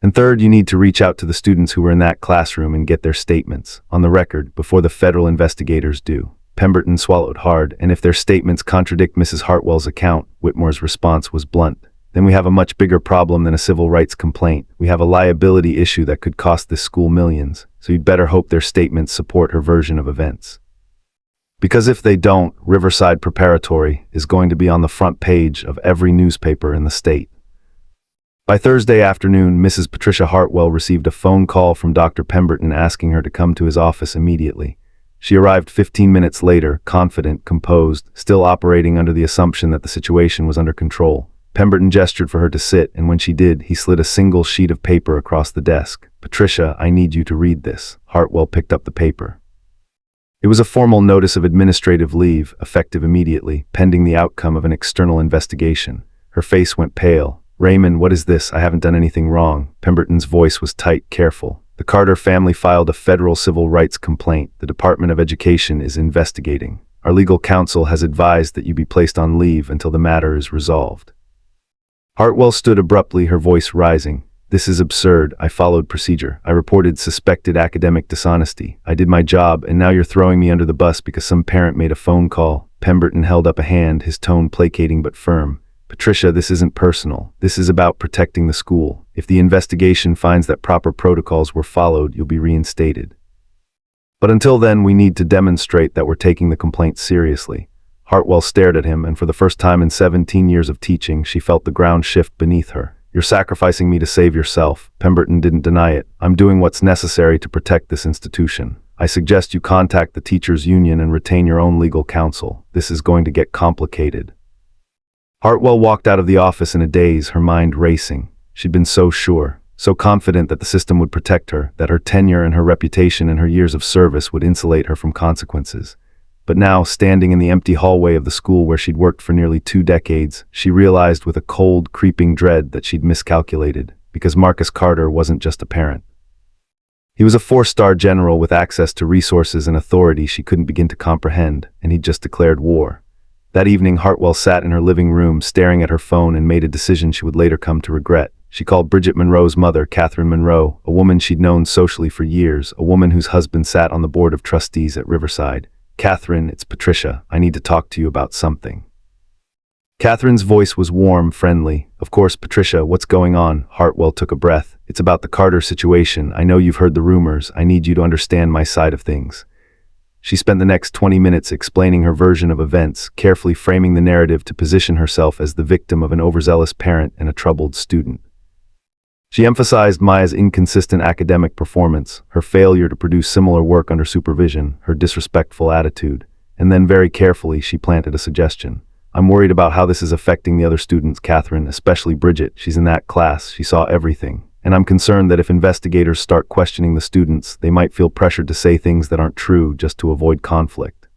Speaker 1: And third, you need to reach out to the students who were in that classroom and get their statements, on the record, before the federal investigators do. Pemberton swallowed hard, and if their statements contradict Mrs. Hartwell's account, Whitmore's response was blunt. Then we have a much bigger problem than a civil rights complaint. We have a liability issue that could cost this school millions, so you'd better hope their statements support her version of events. Because if they don't, Riverside Preparatory is going to be on the front page of every newspaper in the state. By Thursday afternoon, Mrs. Patricia Hartwell received a phone call from Dr. Pemberton asking her to come to his office immediately. She arrived 15 minutes later, confident, composed, still operating under the assumption that the situation was under control. Pemberton gestured for her to sit, and when she did, he slid a single sheet of paper across the desk. Patricia, I need you to read this. Hartwell picked up the paper. It was a formal notice of administrative leave, effective immediately, pending the outcome of an external investigation. Her face went pale. Raymond, what is this? I haven't done anything wrong. Pemberton's voice was tight, careful. The Carter family filed a federal civil rights complaint. The Department of Education is investigating. Our legal counsel has advised that you be placed on leave until the matter is resolved. Hartwell stood abruptly, her voice rising. This is absurd. I followed procedure. I reported suspected academic dishonesty. I did my job, and now you're throwing me under the bus because some parent made a phone call. Pemberton held up a hand, his tone placating but firm. Patricia, this isn't personal. This is about protecting the school. If the investigation finds that proper protocols were followed, you'll be reinstated. But until then, we need to demonstrate that we're taking the complaint seriously. Hartwell stared at him, and for the first time in 17 years of teaching, she felt the ground shift beneath her. You're sacrificing me to save yourself. Pemberton didn't deny it. I'm doing what's necessary to protect this institution. I suggest you contact the teachers' union and retain your own legal counsel. This is going to get complicated. Hartwell walked out of the office in a daze, her mind racing. She'd been so sure, so confident that the system would protect her, that her tenure and her reputation and her years of service would insulate her from consequences. But now, standing in the empty hallway of the school where she'd worked for nearly 2 decades, she realized with a cold, creeping dread that she'd miscalculated, because Marcus Carter wasn't just a parent. He was a 4-star general with access to resources and authority she couldn't begin to comprehend, and he'd just declared war. That evening, Hartwell sat in her living room, staring at her phone, and made a decision she would later come to regret. She called Bridget Monroe's mother, Catherine Monroe, a woman she'd known socially for years, a woman whose husband sat on the board of trustees at Riverside. Catherine, it's Patricia. I need to talk to you about something. Catherine's voice was warm, friendly. Of course, Patricia, what's going on? Hartwell took a breath. It's about the Carter situation. I know you've heard the rumors. I need you to understand my side of things. She spent the next 20 minutes explaining her version of events, carefully framing the narrative to position herself as the victim of an overzealous parent and a troubled student. She emphasized Maya's inconsistent academic performance, her failure to produce similar work under supervision, her disrespectful attitude, and then very carefully she planted a suggestion. I'm worried about how this is affecting the other students, Catherine, especially Bridget. She's in that class. She saw everything. And I'm concerned that if investigators start questioning the students, they might feel pressured to say things that aren't true just to avoid conflict.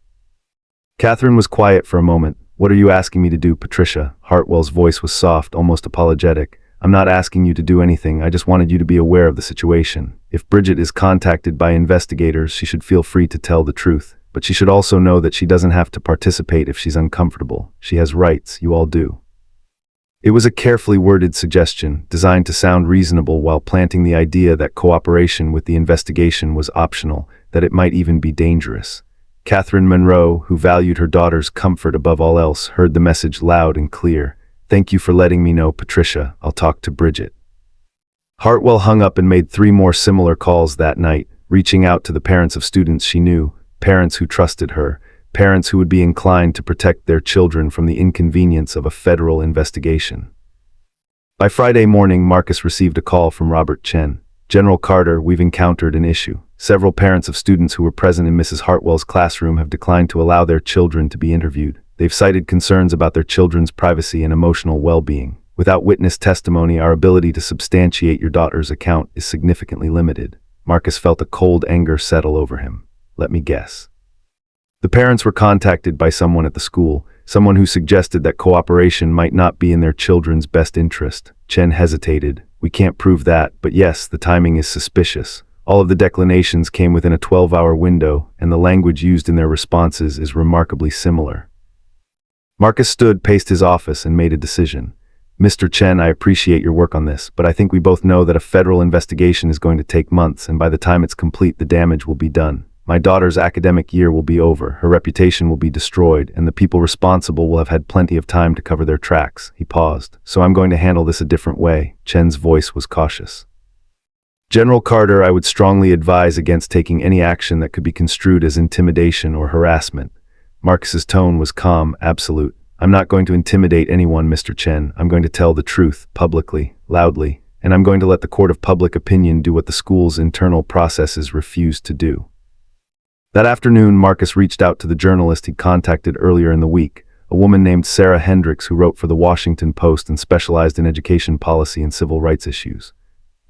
Speaker 1: Catherine was quiet for a moment. What are you asking me to do, Patricia? Hartwell's voice was soft, almost apologetic. I'm not asking you to do anything. I just wanted you to be aware of the situation. If Bridget is contacted by investigators, she should feel free to tell the truth. But she should also know that she doesn't have to participate if she's uncomfortable. She has rights. You all do. It was a carefully worded suggestion, designed to sound reasonable while planting the idea that cooperation with the investigation was optional, that it might even be dangerous. Catherine Monroe, who valued her daughter's comfort above all else, heard the message loud and clear. Thank you for letting me know, Patricia. I'll talk to Bridget. Hartwell hung up and made 3 more similar calls that night, reaching out to the parents of students she knew, parents who trusted her, parents who would be inclined to protect their children from the inconvenience of a federal investigation. By Friday morning, Marcus received a call from Robert Chen. General Carter, we've encountered an issue. Several parents of students who were present in Mrs. Hartwell's classroom have declined to allow their children to be interviewed. They've cited concerns about their children's privacy and emotional well-being. Without witness testimony, our ability to substantiate your daughter's account is significantly limited. Marcus felt a cold anger settle over him. Let me guess. The parents were contacted by someone at the school, someone who suggested that cooperation might not be in their children's best interest. Chen hesitated. We can't prove that, but yes, the timing is suspicious. All of the declinations came within a 12-hour window, and the language used in their responses is remarkably similar. Marcus stood, paced his office, and made a decision. Mr. Chen, I appreciate your work on this, but I think we both know that a federal investigation is going to take months, and by the time it's complete, the damage will be done. My daughter's academic year will be over, her reputation will be destroyed, and the people responsible will have had plenty of time to cover their tracks. He paused. So I'm going to handle this a different way. Chen's voice was cautious. General Carter, I would strongly advise against taking any action that could be construed as intimidation or harassment. Marcus's tone was calm, absolute. I'm not going to intimidate anyone, Mr. Chen. I'm going to tell the truth, publicly, loudly, and I'm going to let the court of public opinion do what the school's internal processes refuse to do. That afternoon, Marcus reached out to the journalist he'd contacted earlier in the week, a woman named Sarah Hendricks who wrote for the Washington Post and specialized in education policy and civil rights issues.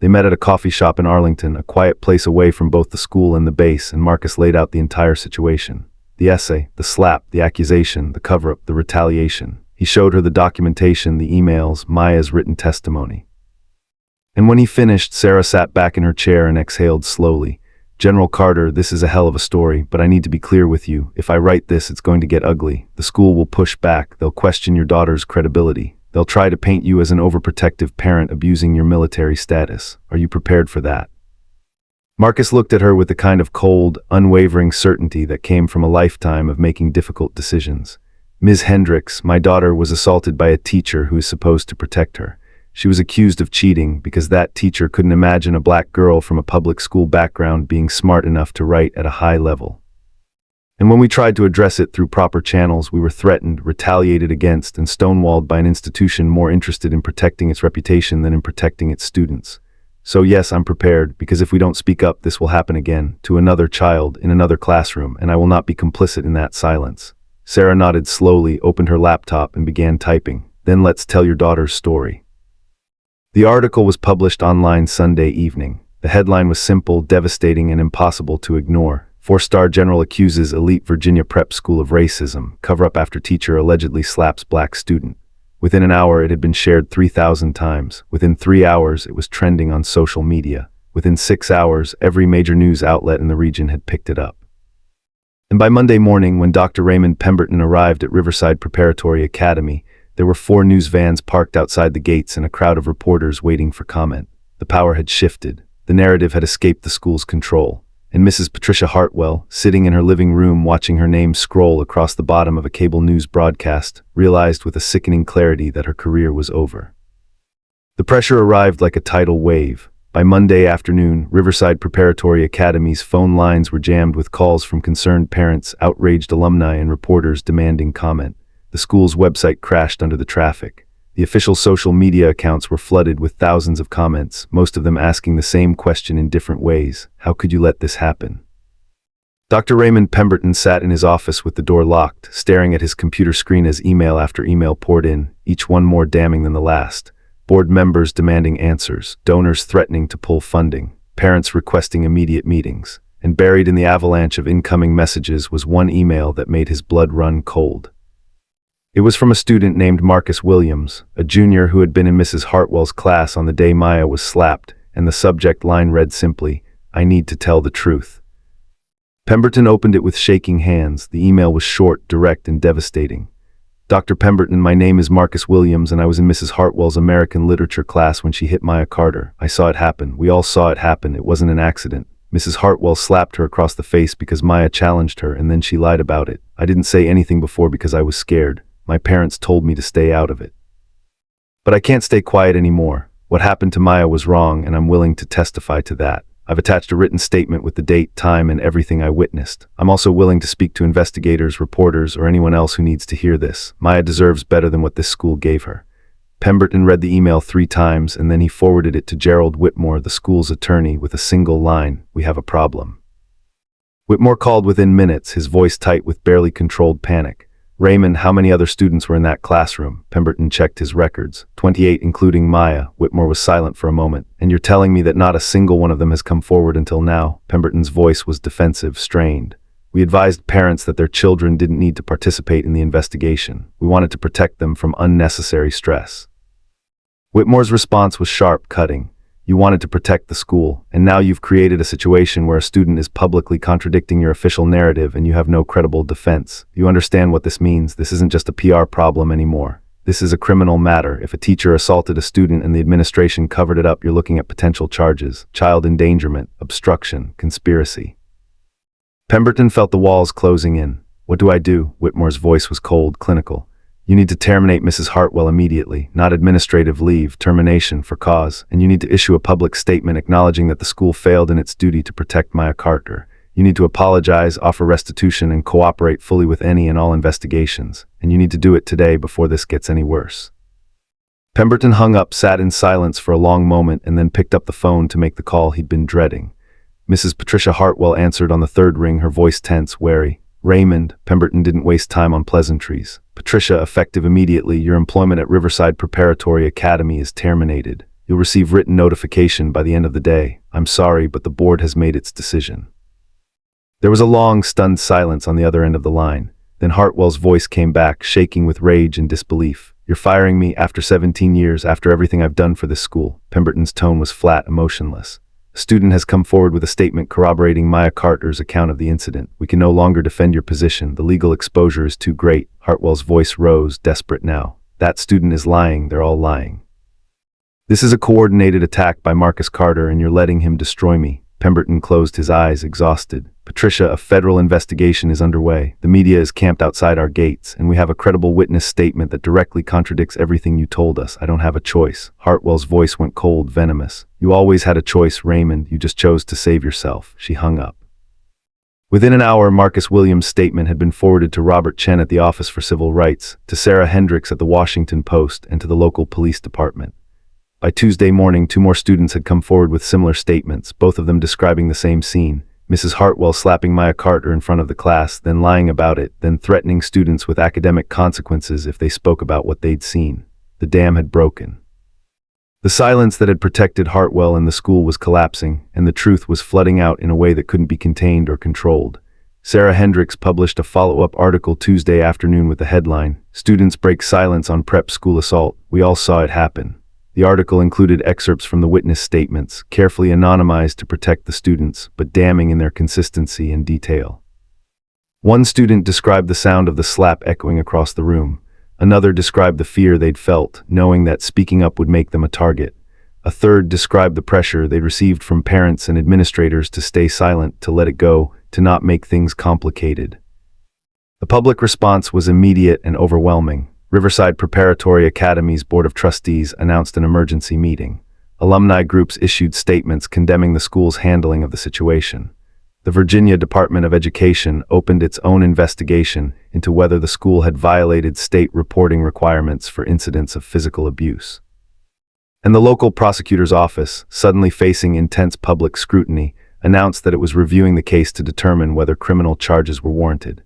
Speaker 1: They met at a coffee shop in Arlington, a quiet place away from both the school and the base, and Marcus laid out the entire situation. The essay, the slap, the accusation, the cover-up, the retaliation. He showed her the documentation, the emails, Maya's written testimony. And when he finished, Sarah sat back in her chair and exhaled slowly. General Carter, this is a hell of a story, but I need to be clear with you. If I write this, it's going to get ugly. The school will push back. They'll question your daughter's credibility. They'll try to paint you as an overprotective parent abusing your military status. Are you prepared for that? Marcus looked at her with the kind of cold, unwavering certainty that came from a lifetime of making difficult decisions. Ms. Hendricks, my daughter, was assaulted by a teacher who is supposed to protect her. She was accused of cheating because that teacher couldn't imagine a black girl from a public school background being smart enough to write at a high level. And when we tried to address it through proper channels, we were threatened, retaliated against, and stonewalled by an institution more interested in protecting its reputation than in protecting its students. So yes, I'm prepared, because if we don't speak up, this will happen again, to another child, in another classroom, and I will not be complicit in that silence. Sarah nodded slowly, opened her laptop, and began typing. Then let's tell your daughter's story. The article was published online Sunday evening. The headline was simple, devastating, and impossible to ignore. 4-star general accuses elite Virginia prep school of racism. Cover-up after teacher allegedly slaps black student. Within an hour, it had been shared 3,000 times. Within 3 hours, it was trending on social media. Within 6 hours, every major news outlet in the region had picked it up. And by Monday morning, when Dr. Raymond Pemberton arrived at Riverside Preparatory Academy, there were 4 news vans parked outside the gates and a crowd of reporters waiting for comment. The power had shifted. The narrative had escaped the school's control. and Mrs. Patricia Hartwell, sitting in her living room watching her name scroll across the bottom of a cable news broadcast, realized with a sickening clarity that her career was over. The pressure arrived like a tidal wave. By Monday afternoon, Riverside Preparatory Academy's phone lines were jammed with calls from concerned parents, outraged alumni, and reporters demanding comment. The school's website crashed under the traffic. The official social media accounts were flooded with thousands of comments, most of them asking the same question in different ways. How could you let this happen? Dr. Raymond Pemberton sat in his office with the door locked, staring at his computer screen as email after email poured in, each one more damning than the last. Board members demanding answers, donors threatening to pull funding, parents requesting immediate meetings, and buried in the avalanche of incoming messages was one email that made his blood run cold. It was from a student named Marcus Williams, a junior who had been in Mrs. Hartwell's class on the day Maya was slapped, and the subject line read simply, "I need to tell the truth." Pemberton opened it with shaking hands. The email was short, direct, and devastating. Dr. Pemberton, my name is Marcus Williams, and I was in Mrs. Hartwell's American literature class when she hit Maya Carter. I saw it happen. We all saw it happen. It wasn't an accident. Mrs. Hartwell slapped her across the face because Maya challenged her, and then she lied about it. I didn't say anything before because I was scared. My parents told me to stay out of it. But I can't stay quiet anymore. What happened to Maya was wrong, and I'm willing to testify to that. I've attached a written statement with the date, time, and everything I witnessed. I'm also willing to speak to investigators, reporters, or anyone else who needs to hear this. Maya deserves better than what this school gave her. Pemberton read the email 3 times, and then he forwarded it to Gerald Whitmore, the school's attorney, with a single line, "We have a problem." Whitmore called within minutes, his voice tight with barely controlled panic. "Raymond, how many other students were in that classroom?" Pemberton checked his records. 28, including Maya. Whitmore was silent for a moment. "And you're telling me that not a single one of them has come forward until now?" Pemberton's voice was defensive, strained. "We advised parents that their children didn't need to participate in the investigation. We wanted to protect them from unnecessary stress." Whitmore's response was sharp, cutting. "You wanted to protect the school, and now you've created a situation where a student is publicly contradicting your official narrative and you have no credible defense. You understand what this means? This isn't just a PR problem anymore. This is a criminal matter. If a teacher assaulted a student and the administration covered it up, you're looking at potential charges: child endangerment, obstruction, conspiracy." Pemberton felt the walls closing in. "What do I do?" Whitmore's voice was cold, clinical. "You need to terminate Mrs. Hartwell immediately, not administrative leave, termination for cause, and you need to issue a public statement acknowledging that the school failed in its duty to protect Maya Carter. You need to apologize, offer restitution, and cooperate fully with any and all investigations, and you need to do it today before this gets any worse." Pemberton hung up, sat in silence for a long moment, and then picked up the phone to make the call he'd been dreading. Mrs. Patricia Hartwell answered on the third ring, her voice tense, wary. "Raymond," Pemberton didn't waste time on pleasantries. "Patricia, effective immediately, your employment at Riverside Preparatory Academy is terminated. You'll receive written notification by the end of the day. I'm sorry, but the board has made its decision." There was a long, stunned silence on the other end of the line. Then Hartwell's voice came back, shaking with rage and disbelief. "You're firing me after 17 years, after everything I've done for this school." Pemberton's tone was flat, emotionless. "A student has come forward with a statement corroborating Maya Carter's account of the incident. We can no longer defend your position. The legal exposure is too great." Hartwell's voice rose, desperate now. "That student is lying. They're all lying. This is a coordinated attack by Marcus Carter, and you're letting him destroy me." Pemberton closed his eyes, exhausted. "Patricia, a federal investigation is underway. The media is camped outside our gates, and we have a credible witness statement that directly contradicts everything you told us. I don't have a choice." Hartwell's voice went cold, venomous. "You always had a choice, Raymond. You just chose to save yourself." She hung up. Within an hour, Marcus Williams' statement had been forwarded to Robert Chen at the Office for Civil Rights, to Sarah Hendricks at the Washington Post, and to the local police department. By Tuesday morning, 2 more students had come forward with similar statements, both of them describing the same scene. Mrs. Hartwell slapping Maya Carter in front of the class, then lying about it, then threatening students with academic consequences if they spoke about what they'd seen. The dam had broken. The silence that had protected Hartwell and the school was collapsing, and the truth was flooding out in a way that couldn't be contained or controlled. Sarah Hendricks published a follow-up article Tuesday afternoon with the headline, "Students Break Silence on Prep School Assault. We All Saw It Happen." The article included excerpts from the witness statements, carefully anonymized to protect the students, but damning in their consistency and detail. One student described the sound of the slap echoing across the room. Another described the fear they'd felt, knowing that speaking up would make them a target. A third described the pressure they received from parents and administrators to stay silent, to let it go, to not make things complicated. The public response was immediate and overwhelming. Riverside Preparatory Academy's Board of Trustees announced an emergency meeting. Alumni groups issued statements condemning the school's handling of the situation. The Virginia Department of Education opened its own investigation into whether the school had violated state reporting requirements for incidents of physical abuse. And the local prosecutor's office, suddenly facing intense public scrutiny, announced that it was reviewing the case to determine whether criminal charges were warranted.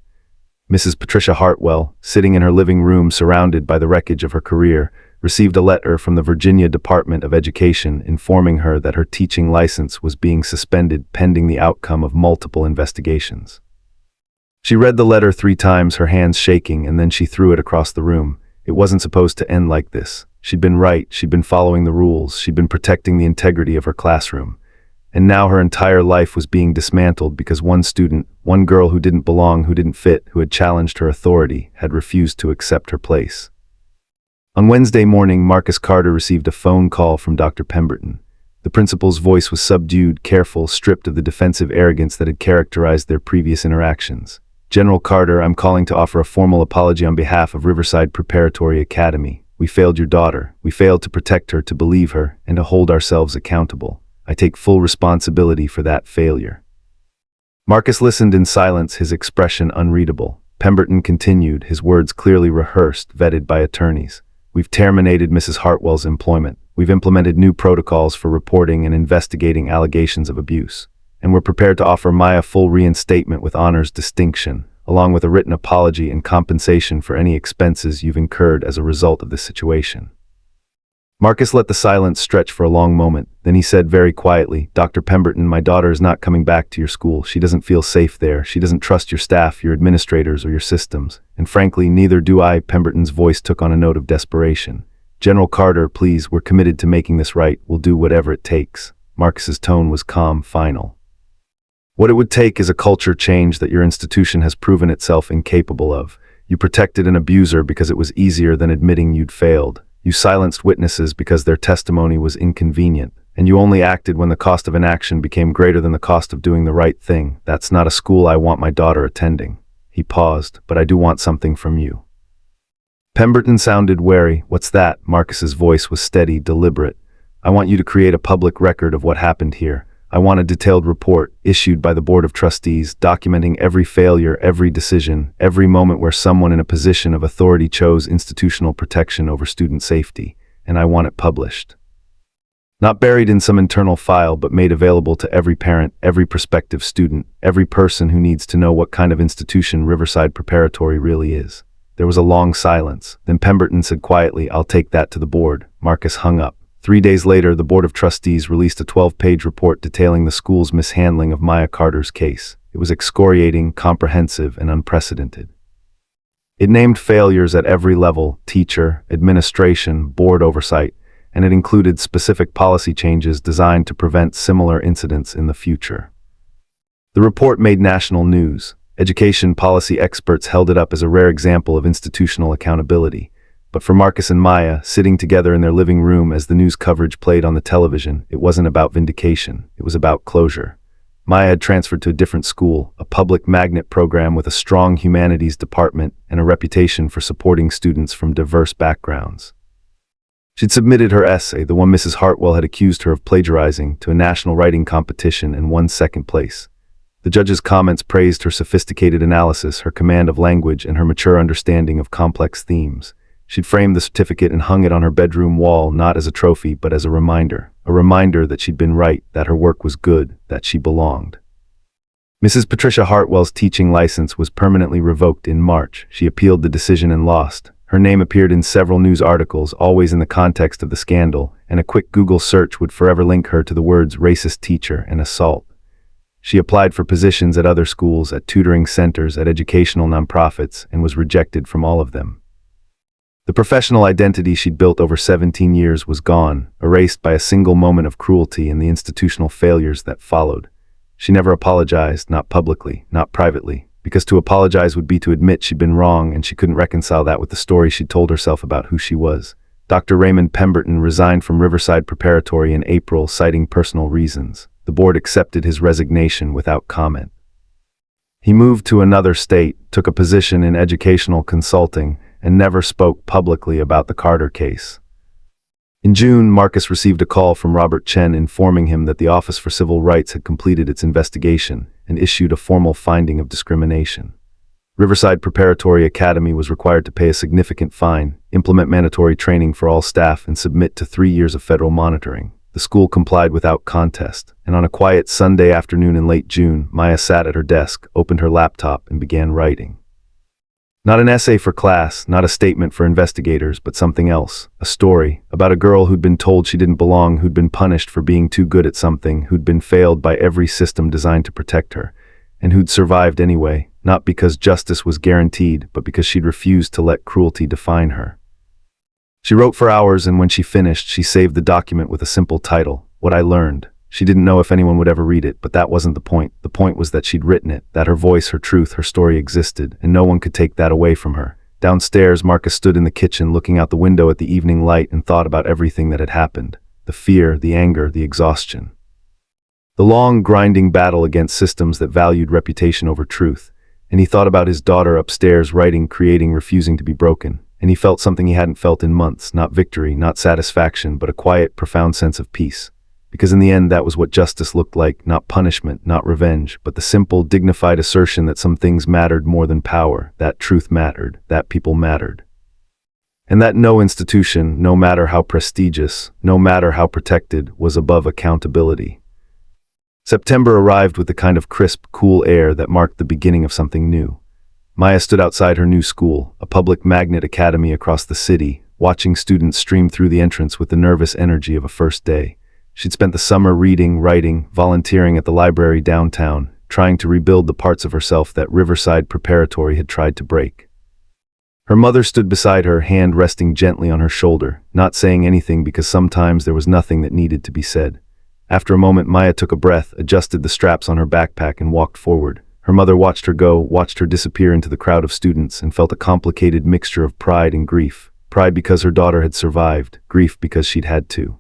Speaker 1: Mrs. Patricia Hartwell, sitting in her living room surrounded by the wreckage of her career, received a letter from the Virginia Department of Education informing her that her teaching license was being suspended pending the outcome of multiple investigations. She read the letter 3 times, her hands shaking, and then she threw it across the room. It wasn't supposed to end like this. She'd been right, she'd been following the rules, she'd been protecting the integrity of her classroom. And now her entire life was being dismantled because one student, one girl who didn't belong, who didn't fit, who had challenged her authority, had refused to accept her place. On Wednesday morning, Marcus Carter received a phone call from Dr. Pemberton. The principal's voice was subdued, careful, stripped of the defensive arrogance that had characterized their previous interactions. "General Carter, I'm calling to offer a formal apology on behalf of Riverside Preparatory Academy. We failed your daughter. We failed to protect her, to believe her, and to hold ourselves accountable. I take full responsibility for that failure." Marcus listened in silence, his expression unreadable. Pemberton continued, his words clearly rehearsed, vetted by attorneys. "We've terminated Mrs. Hartwell's employment. We've implemented new protocols for reporting and investigating allegations of abuse. And we're prepared to offer Maya full reinstatement with honors distinction, along with a written apology and compensation for any expenses you've incurred as a result of this situation." Marcus let the silence stretch for a long moment. Then he said very quietly, "Dr. Pemberton, my daughter is not coming back to your school. She doesn't feel safe there. She doesn't trust your staff, your administrators, or your systems. And frankly, neither do I." Pemberton's voice took on a note of desperation. "General Carter, please, we're committed to making this right. We'll do whatever it takes." Marcus's tone was calm, final. "What it would take is a culture change that your institution has proven itself incapable of. You protected an abuser because it was easier than admitting you'd failed. You silenced witnesses because their testimony was inconvenient, and you only acted when the cost of inaction became greater than the cost of doing the right thing. That's not a school I want my daughter attending." He paused. "But I do want something from you." Pemberton sounded wary. "What's that?" Marcus's voice was steady, deliberate. "I want you to create a public record of what happened here. I want a detailed report, issued by the Board of Trustees, documenting every failure, every decision, every moment where someone in a position of authority chose institutional protection over student safety, and I want it published. Not buried in some internal file, but made available to every parent, every prospective student, every person who needs to know what kind of institution Riverside Preparatory really is." There was a long silence. Then Pemberton said quietly, "I'll take that to the board." Marcus hung up. 3 days later, the Board of Trustees released a 12-page report detailing the school's mishandling of Maya Carter's case. It was excoriating, comprehensive, and unprecedented. It named failures at every level: teacher, administration, board oversight, and it included specific policy changes designed to prevent similar incidents in the future. The report made national news. Education policy experts held it up as a rare example of institutional accountability. But for Marcus and Maya, sitting together in their living room as the news coverage played on the television, it wasn't about vindication, it was about closure. Maya had transferred to a different school, a public magnet program with a strong humanities department and a reputation for supporting students from diverse backgrounds. She'd submitted her essay, the one Mrs. Hartwell had accused her of plagiarizing, to a national writing competition and won second place. The judge's comments praised her sophisticated analysis, her command of language, and her mature understanding of complex themes. She'd framed the certificate and hung it on her bedroom wall, not as a trophy, but as a reminder that she'd been right, that her work was good, that she belonged. Mrs. Patricia Hartwell's teaching license was permanently revoked in March. She appealed the decision and lost. Her name appeared in several news articles, always in the context of the scandal, and a quick Google search would forever link her to the words racist teacher and assault. She applied for positions at other schools, at tutoring centers, at educational nonprofits, and was rejected from all of them. The professional identity she'd built over 17 years was gone, erased by a single moment of cruelty and the institutional failures that followed. She never apologized, not publicly, not privately, because to apologize would be to admit she'd been wrong, and she couldn't reconcile that with the story she'd told herself about who she was. Dr. Raymond Pemberton resigned from Riverside Preparatory in April, citing personal reasons. The board accepted his resignation without comment. He moved to another state, took a position in educational consulting, and never spoke publicly about the Carter case. In June, Marcus received a call from Robert Chen informing him that the Office for Civil Rights had completed its investigation and issued a formal finding of discrimination. Riverside Preparatory Academy was required to pay a significant fine, implement mandatory training for all staff, and submit to 3 years of federal monitoring. The school complied without contest, and on a quiet Sunday afternoon in late June, Maya sat at her desk, opened her laptop, and began writing. Not an essay for class, not a statement for investigators, but something else. A story about a girl who'd been told she didn't belong, who'd been punished for being too good at something, who'd been failed by every system designed to protect her, and who'd survived anyway, not because justice was guaranteed, but because she'd refused to let cruelty define her. She wrote for hours, and when she finished, she saved the document with a simple title, What I Learned. She didn't know if anyone would ever read it, but that wasn't the point. The point was that she'd written it, that her voice, her truth, her story existed, and no one could take that away from her. Downstairs, Marcus stood in the kitchen looking out the window at the evening light and thought about everything that had happened. The fear, the anger, the exhaustion. The long, grinding battle against systems that valued reputation over truth. And he thought about his daughter upstairs, writing, creating, refusing to be broken. And he felt something he hadn't felt in months, not victory, not satisfaction, but a quiet, profound sense of peace. Because in the end, that was what justice looked like, not punishment, not revenge, but the simple, dignified assertion that some things mattered more than power, that truth mattered, that people mattered. And that no institution, no matter how prestigious, no matter how protected, was above accountability. September arrived with the kind of crisp, cool air that marked the beginning of something new. Maya stood outside her new school, a public magnet academy across the city, watching students stream through the entrance with the nervous energy of a first day. She'd spent the summer reading, writing, volunteering at the library downtown, trying to rebuild the parts of herself that Riverside Preparatory had tried to break. Her mother stood beside her, hand resting gently on her shoulder, not saying anything because sometimes there was nothing that needed to be said. After a moment, Maya took a breath, adjusted the straps on her backpack, and walked forward. Her mother watched her go, watched her disappear into the crowd of students, and felt a complicated mixture of pride and grief. Pride because her daughter had survived, grief because she'd had to.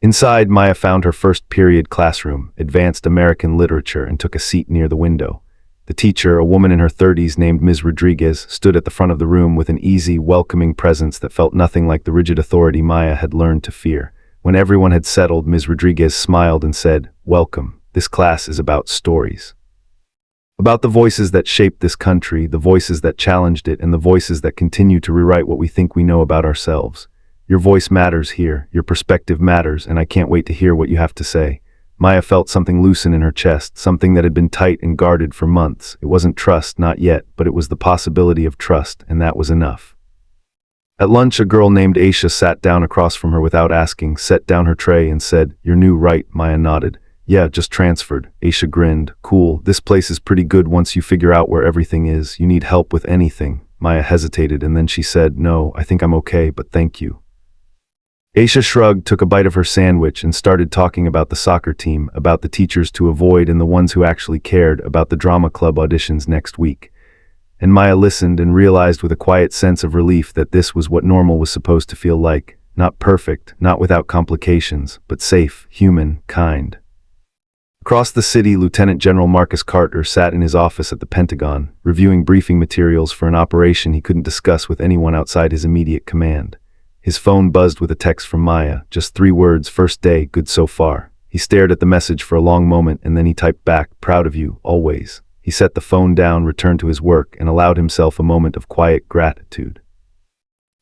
Speaker 1: Inside, Maya found her first period classroom, advanced American literature, and took a seat near the window. The teacher, a woman in her 30s named Ms. Rodriguez, stood at the front of the room with an easy, welcoming presence that felt nothing like the rigid authority Maya had learned to fear. When everyone had settled, Ms. Rodriguez smiled and said, "Welcome. This class is about stories. About the voices that shaped this country, the voices that challenged it, and the voices that continue to rewrite what we think we know about ourselves. Your voice matters here, your perspective matters, and I can't wait to hear what you have to say." Maya felt something loosen in her chest, something that had been tight and guarded for months. It wasn't trust, not yet, but it was the possibility of trust, and that was enough. At lunch, a girl named Aisha sat down across from her without asking, set down her tray and said, "You're new, right?" Maya nodded. "Yeah, just transferred." Aisha grinned. "Cool, this place is pretty good once you figure out where everything is. You need help with anything." Maya hesitated, and then she said, "No, I think I'm okay, but thank you." Aisha shrugged, took a bite of her sandwich, and started talking about the soccer team, about the teachers to avoid and the ones who actually cared, about the drama club auditions next week. And Maya listened and realized with a quiet sense of relief that this was what normal was supposed to feel like. Not perfect, not without complications, but safe, human, kind. Across the city, Lieutenant General Marcus Carter sat in his office at the Pentagon, reviewing briefing materials for an operation he couldn't discuss with anyone outside his immediate command. His phone buzzed with a text from Maya, just 3 words, "First day, good so far." He stared at the message for a long moment, and then he typed back, "Proud of you, always." He set the phone down, returned to his work, and allowed himself a moment of quiet gratitude.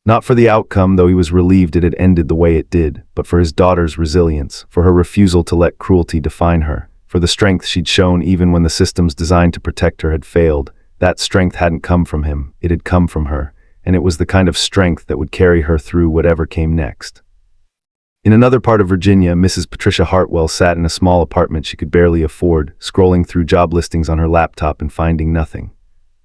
Speaker 1: Not for the outcome, though he was relieved it had ended the way it did, but for his daughter's resilience, for her refusal to let cruelty define her, for the strength she'd shown even when the systems designed to protect her had failed. That strength hadn't come from him, it had come from her, and it was the kind of strength that would carry her through whatever came next. In another part of Virginia, Mrs. Patricia Hartwell sat in a small apartment she could barely afford, scrolling through job listings on her laptop and finding nothing.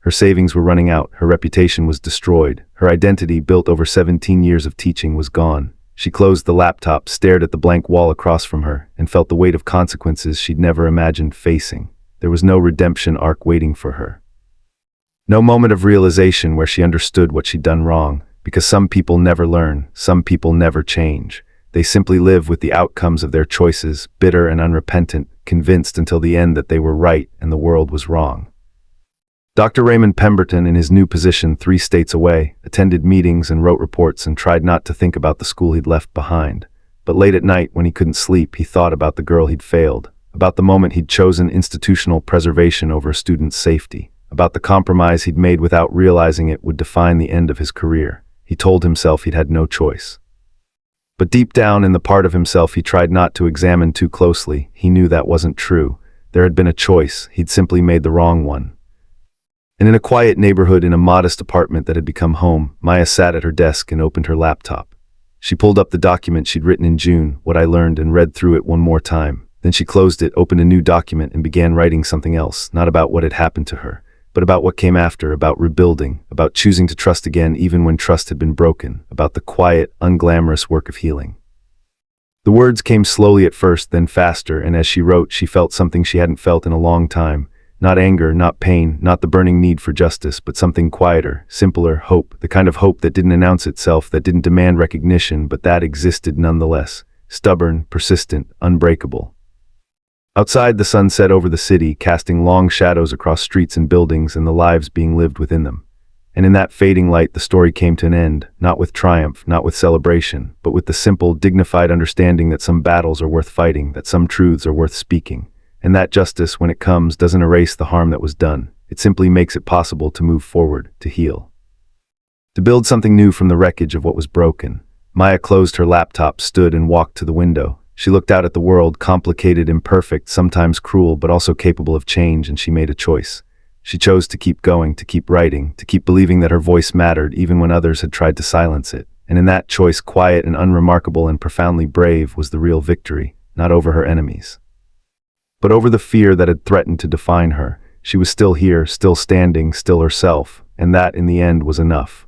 Speaker 1: Her savings were running out, her reputation was destroyed, her identity, built over 17 years of teaching, was gone. She closed the laptop, stared at the blank wall across from her, and felt the weight of consequences she'd never imagined facing. There was no redemption arc waiting for her. No moment of realization where she understood what she'd done wrong. Because some people never learn, some people never change. They simply live with the outcomes of their choices, bitter and unrepentant, convinced until the end that they were right and the world was wrong. Dr. Raymond Pemberton, in his new position 3 states away, attended meetings and wrote reports and tried not to think about the school he'd left behind. But late at night, when he couldn't sleep, he thought about the girl he'd failed, about the moment he'd chosen institutional preservation over a student's safety, about the compromise he'd made without realizing it would define the end of his career. He told himself he'd had no choice. But deep down in the part of himself he tried not to examine too closely, he knew that wasn't true. There had been a choice, he'd simply made the wrong one. And in a quiet neighborhood in a modest apartment that had become home, Maya sat at her desk and opened her laptop. She pulled up the document she'd written in June, What I Learned, and read through it one more time. Then she closed it, opened a new document, and began writing something else, not about what had happened to her, but about what came after, about rebuilding, about choosing to trust again even when trust had been broken, about the quiet, unglamorous work of healing. The words came slowly at first, then faster, and as she wrote, she felt something she hadn't felt in a long time. Not anger, not pain, not the burning need for justice, but something quieter, simpler, hope, the kind of hope that didn't announce itself, that didn't demand recognition, but that existed nonetheless, stubborn, persistent, unbreakable. Outside, the sun set over the city, casting long shadows across streets and buildings and the lives being lived within them. And in that fading light, the story came to an end, not with triumph, not with celebration, but with the simple, dignified understanding that some battles are worth fighting, that some truths are worth speaking. And that justice, when it comes, doesn't erase the harm that was done. It simply makes it possible to move forward, to heal. To build something new from the wreckage of what was broken. Maya closed her laptop, stood and walked to the window. She looked out at the world, complicated, imperfect, sometimes cruel, but also capable of change, and she made a choice. She chose to keep going, to keep writing, to keep believing that her voice mattered even when others had tried to silence it. And in that choice, quiet and unremarkable and profoundly brave, was the real victory, not over her enemies, but over the fear that had threatened to define her. She was still here, still standing, still herself, and that, in the end, was enough.